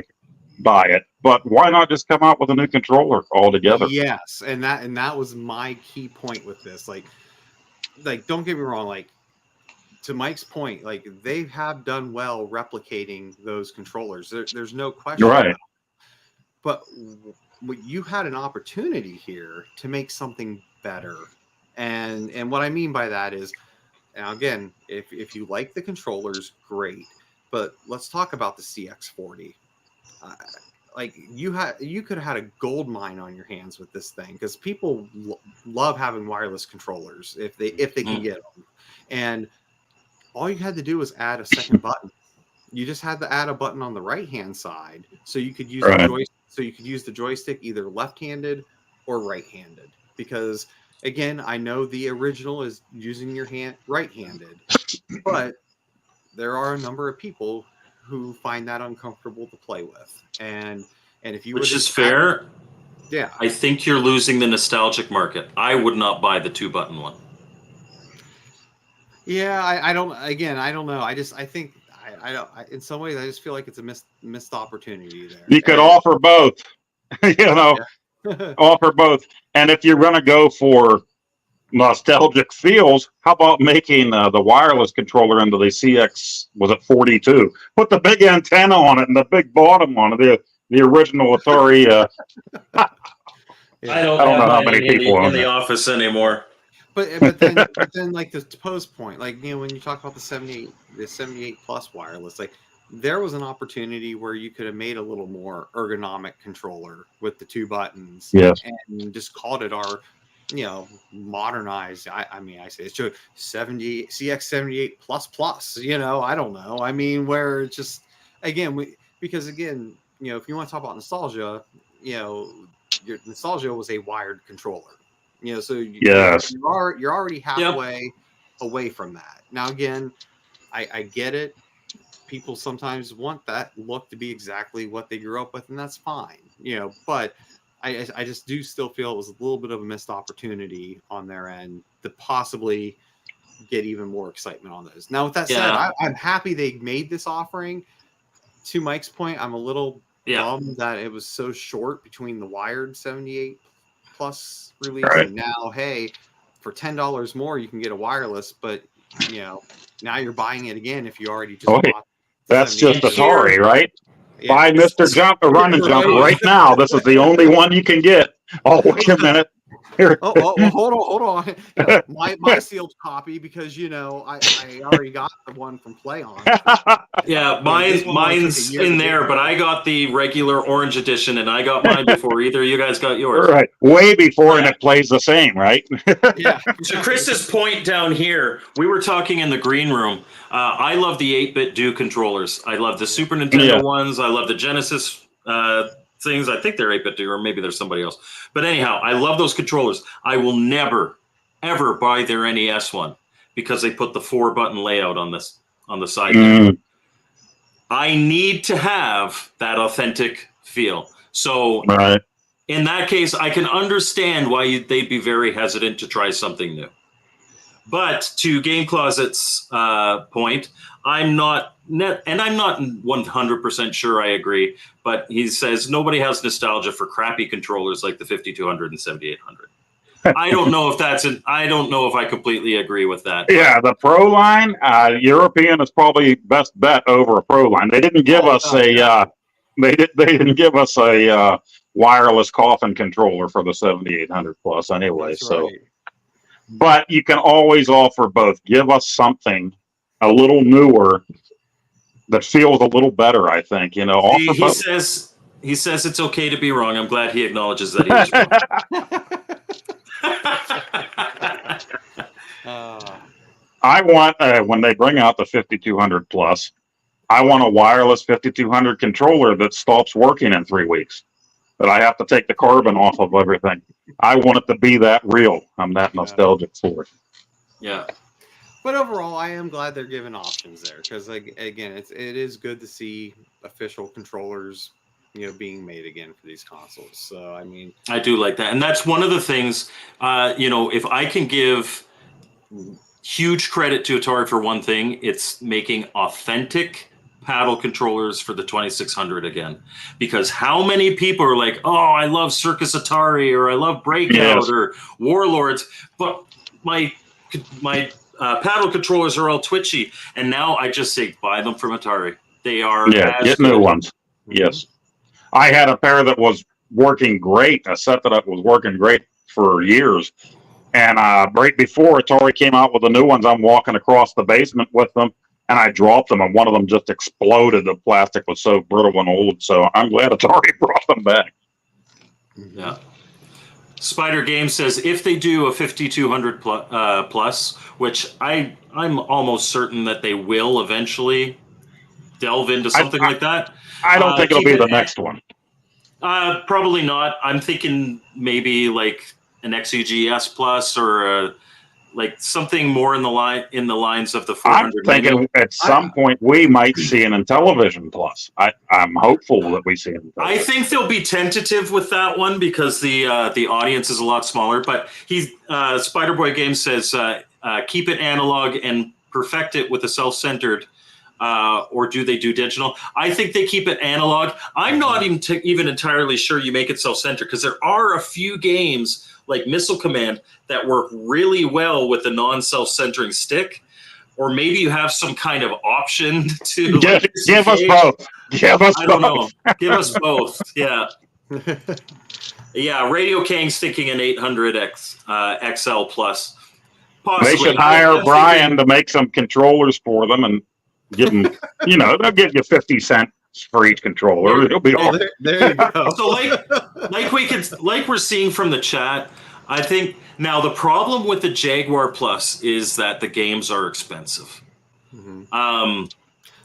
it. But why not just come out with a new controller altogether? Yes, and that was my key point with this. Like don't get me wrong. Like to Mike's point, like they have done well replicating those controllers. There's no question. Right. About it. But you had an opportunity here to make something better, and what I mean by that is, now again, if you like the controllers, great, but let's talk about the CX40. Like you could have had a gold mine on your hands with this thing, because people love having wireless controllers if they can get them, and all you had to do was add a second button. You just had to add a button on the right hand side, so you could use the joystick. So you could use the joystick either left-handed or right-handed. Because again, I know the original is using your hand right-handed, but there are a number of people who find that uncomfortable to play with. And if you which is fair, yeah, I think you're losing the nostalgic market. I would not buy the 2-button one. Yeah, I don't. Again, I don't know. I think. In some ways, I just feel like it's a missed opportunity there. You could offer both, offer both. And if you're going to go for nostalgic feels, how about making the wireless controller into the CX, was it 42? Put the big antenna on it and the big bottom on it, the original Atari. I don't know how many people in the office anymore. But then like the Poe's point, like when you talk about the 78 plus wireless, like there was an opportunity where you could have made a little more ergonomic controller with the 2 buttons, and just called it our, modernized. I mean, I say it's 70 CX78 plus. I don't know. I mean, where it's just because if you want to talk about nostalgia, your nostalgia was a wired controller. So Yes. you're already halfway away from that. Now again, I get it. People sometimes want that look to be exactly what they grew up with, and that's fine. But I just do still feel it was a little bit of a missed opportunity on their end to possibly get even more excitement on those. Now, with that said, I'm happy they made this offering. To Mike's point, I'm a little bummed that it was so short between the wired 78 plus release and now, hey, for $10 more you can get a wireless, but now you're buying it again if you already just bought. That's just Atari, right? Yeah. Buy Mr. Jump, the Run and Jump right now. This is the only one you can get. Oh, wait a minute. Here. Hold on. My sealed copy, because I already got the one from Play On. Yeah, mine's in there, but I got the regular orange edition, and I got mine before either of you guys got yours. Right, way before, and it plays the same, right? Yeah. To Chris's point down here, we were talking in the green room. I love the 8-bit Do controllers. I love the Super Nintendo ones. I love the Genesis things. I think they're 8-bit Do, or maybe there's somebody else. But anyhow, I love those controllers. I will never, ever buy their NES one because they put the 4-button layout on the side. I need to have that authentic feel. So in that case, I can understand why they'd be very hesitant to try something new. But to Game Closet's point, I'm not 100% sure I agree, but he says nobody has nostalgia for crappy controllers like the 5200 and 7800. I don't know if I don't know if I completely agree with that. Yeah, the Pro line, European is probably best bet over a Pro line. They didn't give us they didn't give us a wireless coffin controller for the 7800 plus anyway. That's so, right. But you can always offer both. Give us something a little newer that feels a little better. I think He says it's okay to be wrong. I'm glad he acknowledges that he was wrong. I want when they bring out the 5200 plus, I want a wireless 5200 controller that stops working in 3 weeks. That I have to take the carbon off of everything. I want it to be that real. I'm that nostalgic for it. Yeah. But overall, I am glad they're giving options there, because again, it is good to see official controllers, being made again for these consoles. So I mean, I do like that, and that's one of the things. If I can give huge credit to Atari for one thing, it's making authentic paddle controllers for the 2600 again. Because how many people are like, "Oh, I love Circus Atari," or "I love Breakout," or Warlords, but my paddle controllers are all twitchy, and now I just say buy them from Atari. They are get new ones. Yes, I had a pair that was working great. A set that was working great for years, and right before Atari came out with the new ones, I'm walking across the basement with them, and I dropped them, and one of them just exploded. The plastic was so brittle and old. So I'm glad Atari brought them back. Yeah. Spider Game says if they do a 5200 plus, which I'm almost certain that they will eventually delve into something like that. I don't think it'll be the next one. Probably not. I'm thinking maybe like an XEGS plus, or like something more in the lines of the 400. I'm thinking at some point we might see an Intellivision plus. I'm hopeful that we see it. I think they'll be tentative with that one because the audience is a lot smaller. But Spider Boy Games says keep it analog and perfect it with a self-centered. Or do they do digital? I think they keep it analog. I'm not even entirely sure you make it self-centered, because there are a few games like Missile Command that work really well with the non-self-centering stick. Or maybe you have some kind of option to give us both. Give us I don't know. Give us both. Yeah. Yeah. Radio Kang's thinking an 800X XL plus. Possibly. They should hire Brian to make some controllers for them and give them. They'll give you 50 cents for each controller. It'll be all right. There you go. So like we're seeing from the chat, I think now the problem with the Jaguar Plus is that the games are expensive.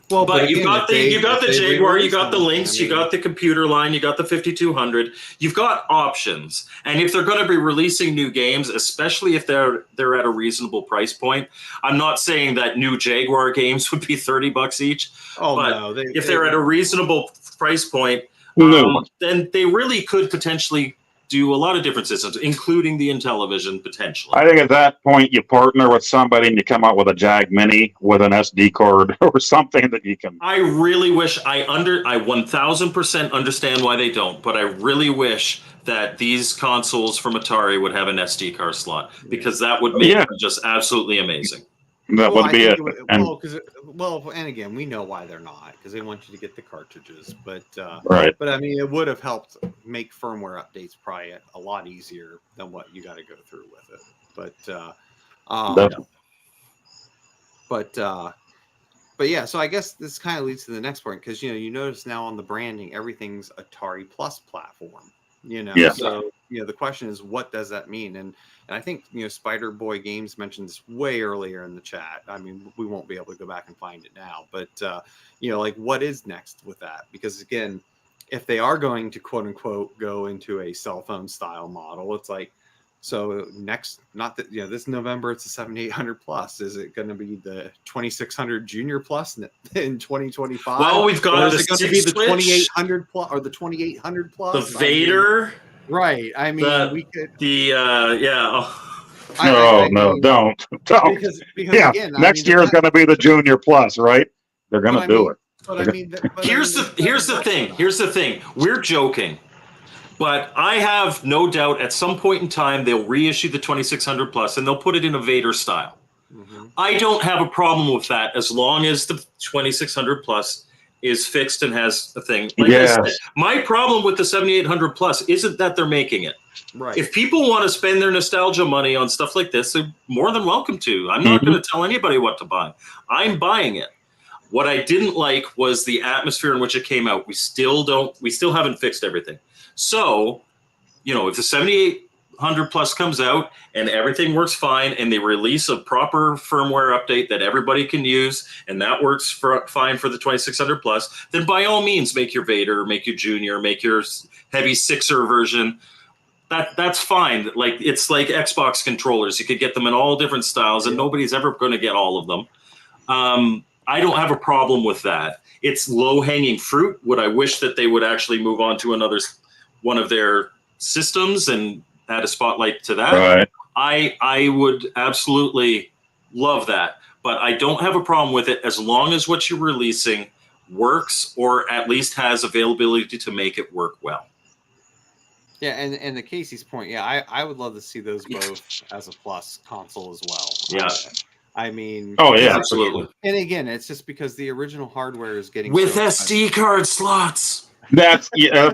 Well, but you've again, got the if they Jaguar, you re-release got the them, Lynx, I you mean, got the computer line, you got the 5200. You've got options, and if they're going to be releasing new games, especially if they're at a reasonable price point, I'm not saying that new Jaguar games would be $30 each, oh but no, if they're at a reasonable price point, No. then they really could potentially do a lot of different systems, including the Intellivision potentially. I think at that point you partner with somebody and you come out with a Jag Mini with an SD card or something that you can. I really wish I 1000% understand why they don't, but I really wish that these consoles from Atari would have an SD card slot, because that would make them just absolutely amazing. That would be it. And again, we know why they're not, because they want you to get the cartridges. But right. But I mean, it would have helped make firmware updates probably a lot easier than what you got to go through with it. But yeah, so I guess this kind of leads to the next point, because you notice now on the branding, everything's Atari Plus platform. Yeah. So the question is, what does that mean? And I think Spider Boy Games mentioned this way earlier in the chat. I mean, we won't be able to go back and find it now, but like, what is next with that? Because again, if they are going to quote unquote go into a cell phone style model, it's like, so next, not that this November it's a 7800 plus. Is it going to be the 2600 Junior Plus in 2025? Well, we've got is it going to be the 2800 plus or the 2800 plus? The Vader, right? I mean, we could. No, don't. Because yeah, again, next year is going to be the Junior Plus, right? They're going to do it. But I mean, here's the thing. We're joking. But I have no doubt at some point in time they'll reissue the 2600 Plus and they'll put it in a Vader style. Mm-hmm. I don't have a problem with that as long as the 2600 Plus is fixed and has a thing. Like I said, my problem with the 7800 Plus isn't that they're making it. Right. If people want to spend their nostalgia money on stuff like this, they're more than welcome to. I'm not going to tell anybody what to buy. I'm buying it. What I didn't like was the atmosphere in which it came out. We still haven't fixed everything. So, if the 7800 Plus comes out and everything works fine and they release a proper firmware update that everybody can use and that works fine for the 2600 Plus, then by all means make your Vader, make your Junior, make your heavy Sixer version. That's fine. Like, it's like Xbox controllers. You could get them in all different styles and nobody's ever going to get all of them. I don't have a problem with that. It's low-hanging fruit. Would I wish that they would actually move on to one of their systems and add a spotlight to that? Right. I would absolutely love that, but I don't have a problem with it as long as what you're releasing works or at least has availability to make it work well. Yeah, and the Casey's point, I would love to see those both as a Plus console as well. Yeah. I mean, absolutely. And again, it's just because the original hardware is getting with SD card slots. That's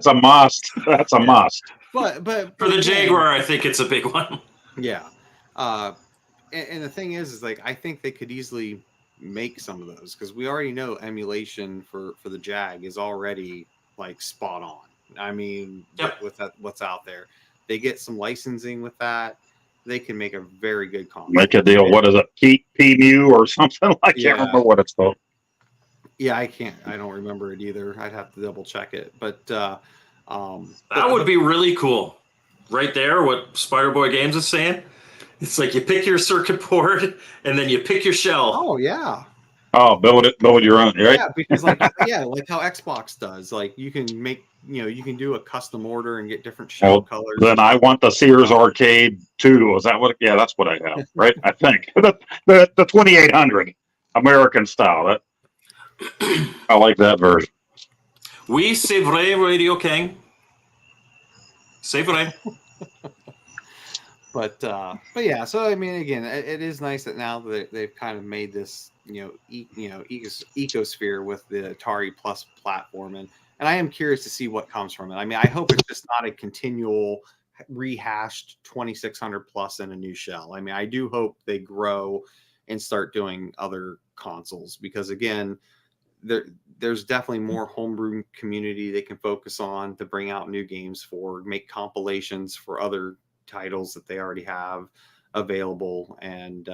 a must. That's a must. But for the Jaguar, I think it's a big one. Yeah. And the thing is like, I think they could easily make some of those, because we already know emulation for the Jag is already like spot on. I mean, with that, what's out there, they get some licensing with that. They can make a very good console. Make a deal. What is it? PMU or something? I can't remember what it's called. Yeah, I don't remember it either. I'd have to double check it. But that would be really cool. Right there, what Spider Boy Games is saying. It's like you pick your circuit board and then you pick your shell. Oh yeah. Oh, build your own, right? Yeah, because like how Xbox does. Like you can make, you can do a custom order and get different shell colors. Then I want the Sears Arcade too. Is that what? Yeah, that's what I have, right? I think the 2800 American style. I like that version. Oui, c'est vrai, Radio King. C'est vrai. But yeah, so I mean, again, it is nice that now that they've kind of made this, ecosphere with the Atari Plus platform, and I am curious to see what comes from it. I mean, I hope it's just not a continual rehashed 2600 Plus in a new shell. I mean, I do hope they grow and start doing other consoles, because again, there's definitely more homebrew community they can focus on to bring out new games for, make compilations for other titles that they already have available. And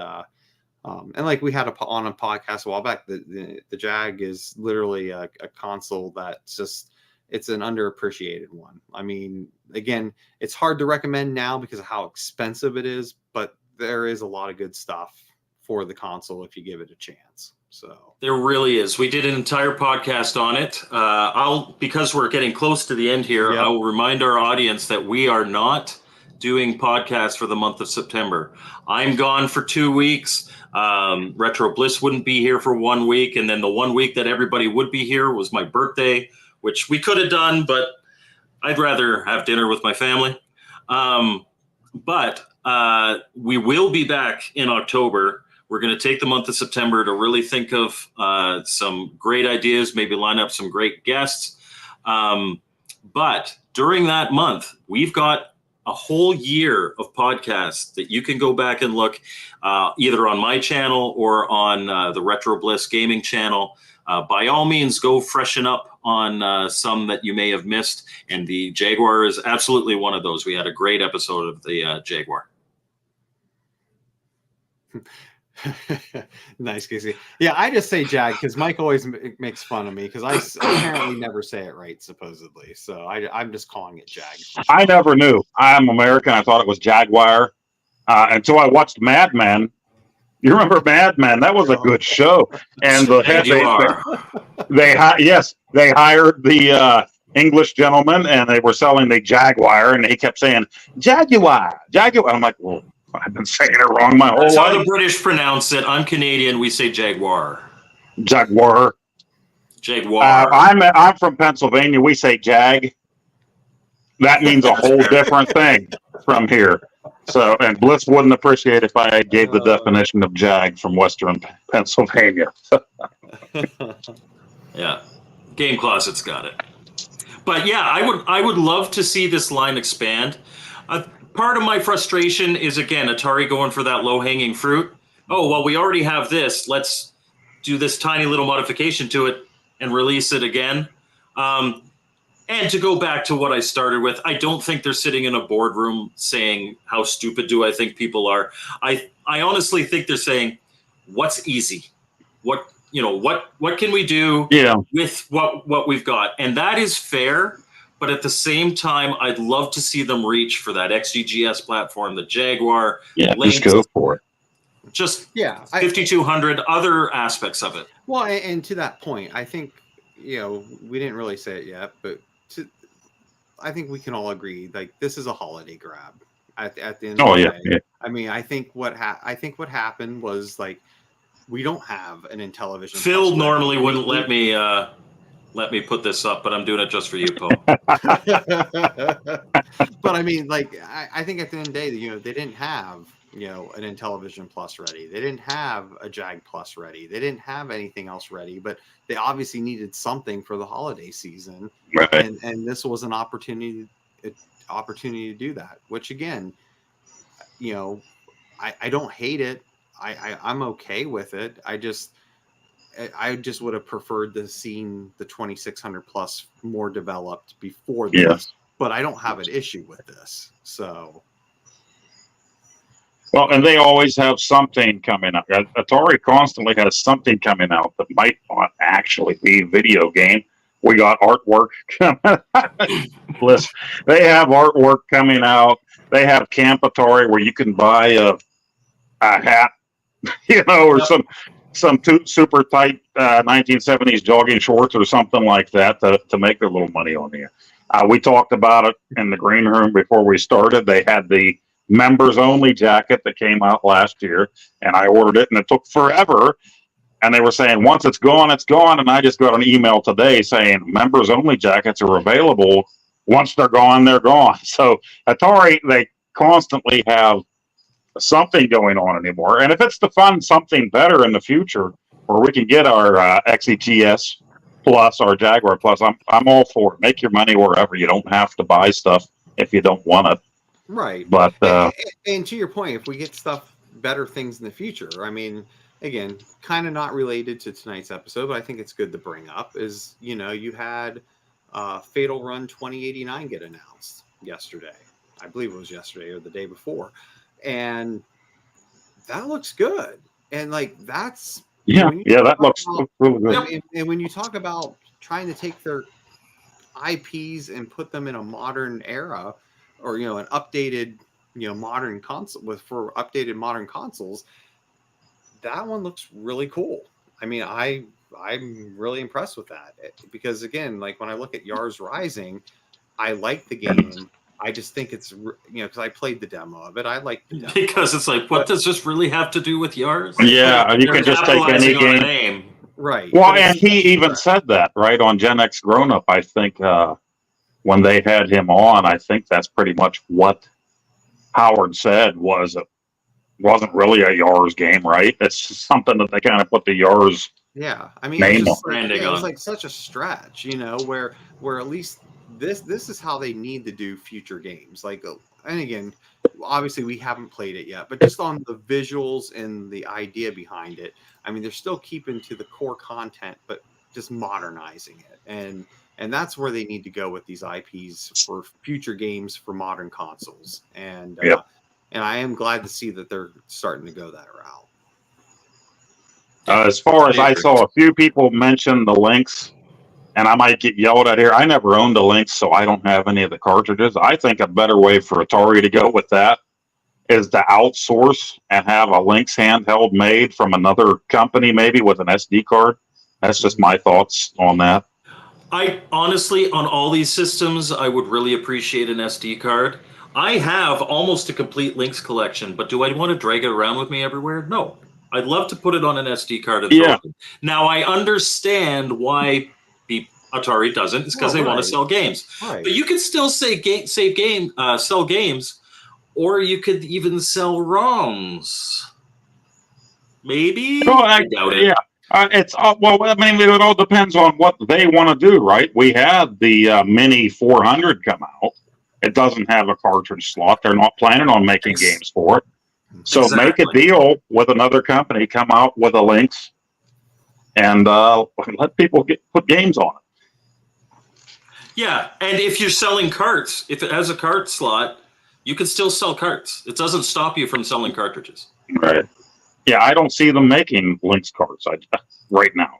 And like we had on a podcast a while back, the Jag is literally a console that's just, it's an underappreciated one. I mean, again, it's hard to recommend now because of how expensive it is, but there is a lot of good stuff for the console if you give it a chance. So there really is. We did an entire podcast on it. Because we're getting close to the end here, Yep. I will remind our audience that we are not doing podcasts for the month of September. I'm gone for 2 weeks. Retro Bliss wouldn't be here for 1 week. And then the 1 week that everybody would be here was my birthday, which we could have done, but I'd rather have dinner with my family. But we will be back in October. We're going to take the month of September to really think of some great ideas, maybe line up some great guests. But during that month, we've got a whole year of podcasts that you can go back and look either on my channel or on the Retro Bliss gaming channel. By all means, go freshen up on some that you may have missed. And the Jaguar is absolutely one of those. We had a great episode of the Jaguar. Nice, Casey. Yeah, I just say Jag because Mike always makes fun of me because I apparently never say it right, supposedly. So I'm just calling it Jag. I never knew. I'm American. I thought it was Jaguar until I watched Mad Men. You remember Mad Men? That was a good show. And the head they hired the English gentleman, and they were selling the Jaguar, and he kept saying Jaguar. I'm like, well, I've been saying it wrong my whole life. That's how the British pronounce it. I'm Canadian. We say Jaguar. Jaguar. I'm from Pennsylvania. We say Jag. That means a whole different thing from here. So, and Bliss wouldn't appreciate if I gave the definition of Jag from Western Pennsylvania. Yeah, Game Closet's got it. But yeah, I would love to see this line expand. Part of my frustration is, again, Atari going for that low-hanging fruit. Oh, well, we already have this. Let's do this tiny little modification to it and release it again. And to go back to what I started with, I don't think they're sitting in a boardroom saying, how stupid do I think people are? I honestly think they're saying, what's easy? What can we do with what we've got? And that is fair. But at the same time, I'd love to see them reach for that XGGS platform, the Jaguar. Yeah, just go for it. Just 5200, other aspects of it. Well, and to that point, I think, we didn't really say it yet, but I think we can all agree, like, this is a holiday grab at the end of the day. Yeah. I mean, I think what happened was, like, we don't have an Intellivision. Phil normally wouldn't let me put this up, but I'm doing it just for you, Paul. But I mean, like, I think at the end of the day, they didn't have, an Intellivision Plus ready. They didn't have a Jag Plus ready. They didn't have anything else ready, but they obviously needed something for the holiday season. Right. And this was an opportunity to do that, which again, I don't hate it. I'm okay with it. I just would have preferred to seen the 2600 plus more developed before this. Yes. But I don't have an issue with this. So, well, and they always have something coming up. Atari constantly has something coming out that might not actually be a video game. We got artwork coming. Bliss. They have artwork coming out. They have Camp Atari where you can buy a hat, or some super tight 1970s jogging shorts or something like that to make their little money on you. We talked about it in the green room before we started. They had the members only jacket that came out last year, and I ordered it, and it took forever. And they were saying, once it's gone, it's gone. And I just got an email today saying members only jackets are available. Once they're gone, they're gone. So Atari, they constantly have something going on anymore. And if it's to fund something better in the future where we can get our XEGS Plus, our Jaguar Plus, I'm all for it. Make your money wherever. You don't have to buy stuff if you don't want it. Right. But and to your point, if we get better things in the future, I mean, again, kind of not related to tonight's episode, but I think it's good to bring up is, you had Fatal Run 2089 get announced yesterday. I believe it was yesterday or the day before. And that looks good. And like that's Yeah, when you yeah, that talk looks about, really good. and when you talk about trying to take their IPs and put them in a modern era, or an updated, modern console for updated modern consoles, that one looks really cool. I mean, I'm really impressed with that because again, like when I look at Yars Rising, I like the game. I just think it's because I played the demo of it. I like the demo, Because it's like, what but does this really have to do with yours? Yeah, you They're could just take any capitalizing on a game. name. right. Well, But it's and he even said that, right, on Gen X Grown Up. I think when they had him on, I think that's pretty much what Howard said was it wasn't really a Yars game, right? It's just something that they kind of put the Yars yeah. I mean, it was name on. just like Branding it was on. like such a stretch, where at least this is how they need to do future games. Like, and again, obviously we haven't played it yet, but just on the visuals and the idea behind it, I mean, they're still keeping to the core content, but just modernizing it, and that's where they need to go with these IPs for future games for modern consoles. Yep. And I am glad to see that they're starting to go that route. As far as I I agree. saw, a few people mention the Lynx, and I might get yelled at here. I never owned a Lynx, so I don't have any of the cartridges. I think a better way for Atari to go with that is to outsource and have a Lynx handheld made from another company, maybe with an SD card. That's just my thoughts on that. I honestly, on all these systems, I would really appreciate an SD card. I have almost a complete Lynx collection, but do I want to drag it around with me everywhere? No. I'd love to put it on an SD card and throw Yeah. it in. Now, I understand why Atari doesn't. It's because they want to sell games. Right. But you can still sell games, or you could even sell ROMs. Maybe? Well, I doubt it. yeah. It's well. I mean, it all depends on what they want to do, right? We had the Mini 400 come out. It doesn't have a cartridge slot. They're not planning on making games for it. So make a Exactly. deal with another company, come out with a Lynx, and let people put games on it. Yeah, and if you're selling carts, if it has a cart slot, you can still sell carts. It doesn't stop you from selling cartridges. Right. Yeah, I don't see them making Lynx cards right now.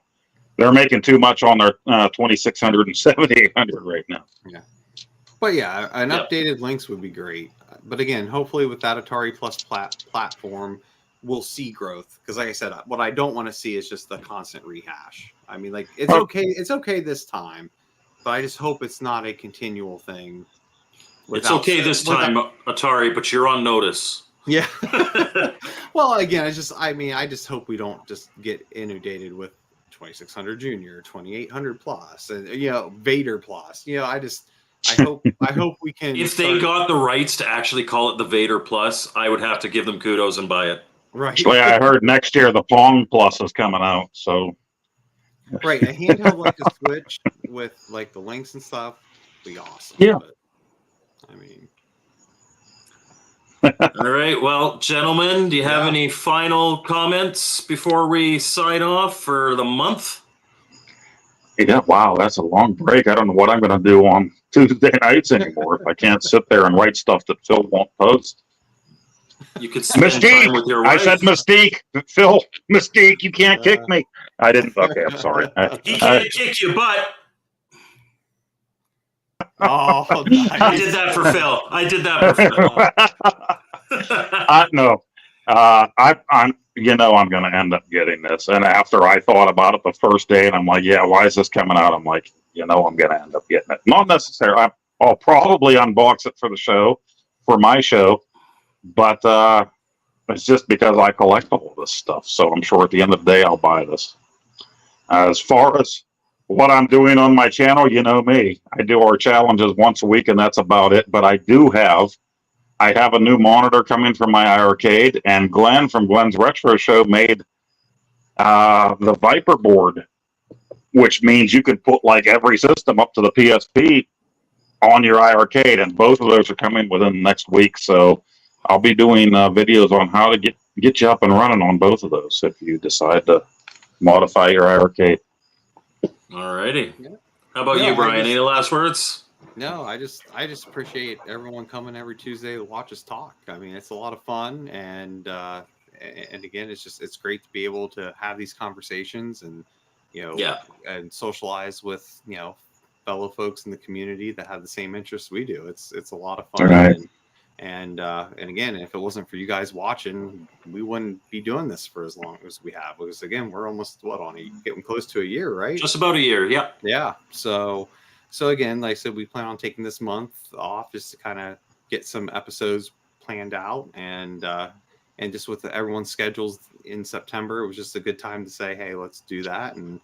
They're making too much on their 2600 and 7800 right now. Yeah. But yeah, an Yep. updated Lynx would be great. But again, hopefully with that Atari Plus platform, we'll see growth. Because like I said, what I don't want to see is just the constant rehash. I mean, like it's okay. It's okay this time, but I just hope it's not a continual thing. It's okay this time, Atari, but you're on notice. Yeah. Well, again, I just hope we don't just get inundated with 2600 Junior, 2800 Plus, and Vader Plus. I hope we can. If they got the rights to actually call it the Vader Plus, I would have to give them kudos and buy it. Right. Actually, I heard next year the Pong Plus is coming out. So Right, a handheld like the Switch with like the links and stuff would be awesome. Yeah. But, I mean, All right. Well, gentlemen, do you have any final comments before we sign off for the month? yeah, wow, that's a long break. I don't know what I'm going to do on Tuesday nights anymore if I can't sit there and write stuff that Phil won't post. You could spend time with your Mystique. I wife. said Mystique. Phil, Mystique, you can't kick me. I didn't. Okay, I'm sorry. He can't kick you, but oh, I did that for Phil. I did that for Phil. No, I'm. I'm going to end up getting this. And after I thought about it the first day, and I'm like, yeah, why is this coming out? I'm like, I'm going to end up getting it. Not necessarily. I'll probably unbox it for the show, for my show, but it's just because I collect all this stuff. So I'm sure at the end of the day, I'll buy this. As far as what I'm doing on my channel, you know me. I do our challenges once a week, and that's about it. But I have a new monitor coming from my iArcade, and Glenn from Glenn's Retro Show made the Viper board, which means you could put like every system up to the PSP on your iArcade, and both of those are coming within the next week. So I'll be doing videos on how to get you up and running on both of those if you decide to modify your iArcade. All righty. How about you, Brian? Any last words? No, I just appreciate everyone coming every Tuesday to watch us talk. I mean, it's a lot of fun, and and again, it's great to be able to have these conversations and, Yeah. and socialize with, fellow folks in the community that have the same interests we do. It's a lot of fun. Right. And again, if it wasn't for you guys watching, we wouldn't be doing this for as long as we have. Because again, we're almost getting close to a year, right? Just about a year. Yeah. Yeah. So again, like I said, we plan on taking this month off just to kind of get some episodes planned out, and just with everyone's schedules in September, it was just a good time to say, hey, let's do that, and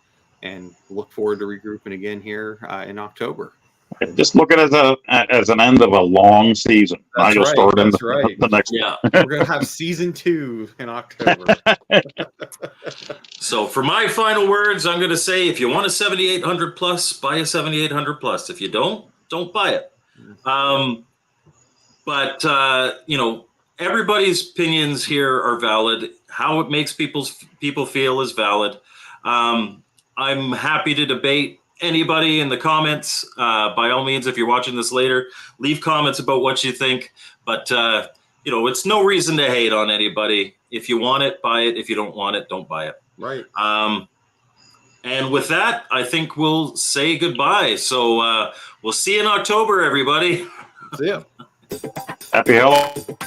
look forward to regrouping again here in October. Just look at it as an end of a long season. That's Now you'll right, start in that's right. the next. Yeah. We're gonna have season 2 in October. So for my final words, I'm going to say, if you want a 7800 plus, buy a 7800 plus. If you don't buy it. But everybody's opinions here are valid. How it makes people feel is valid. I'm happy to debate anybody in the comments. By all means, if you're watching this later, leave comments about what you think. But it's no reason to hate on anybody. If you want it, buy it. If you don't want it, don't buy it. Right. And with that, I think we'll say goodbye. So we'll see you in October, everybody. See ya. Happy Halloween.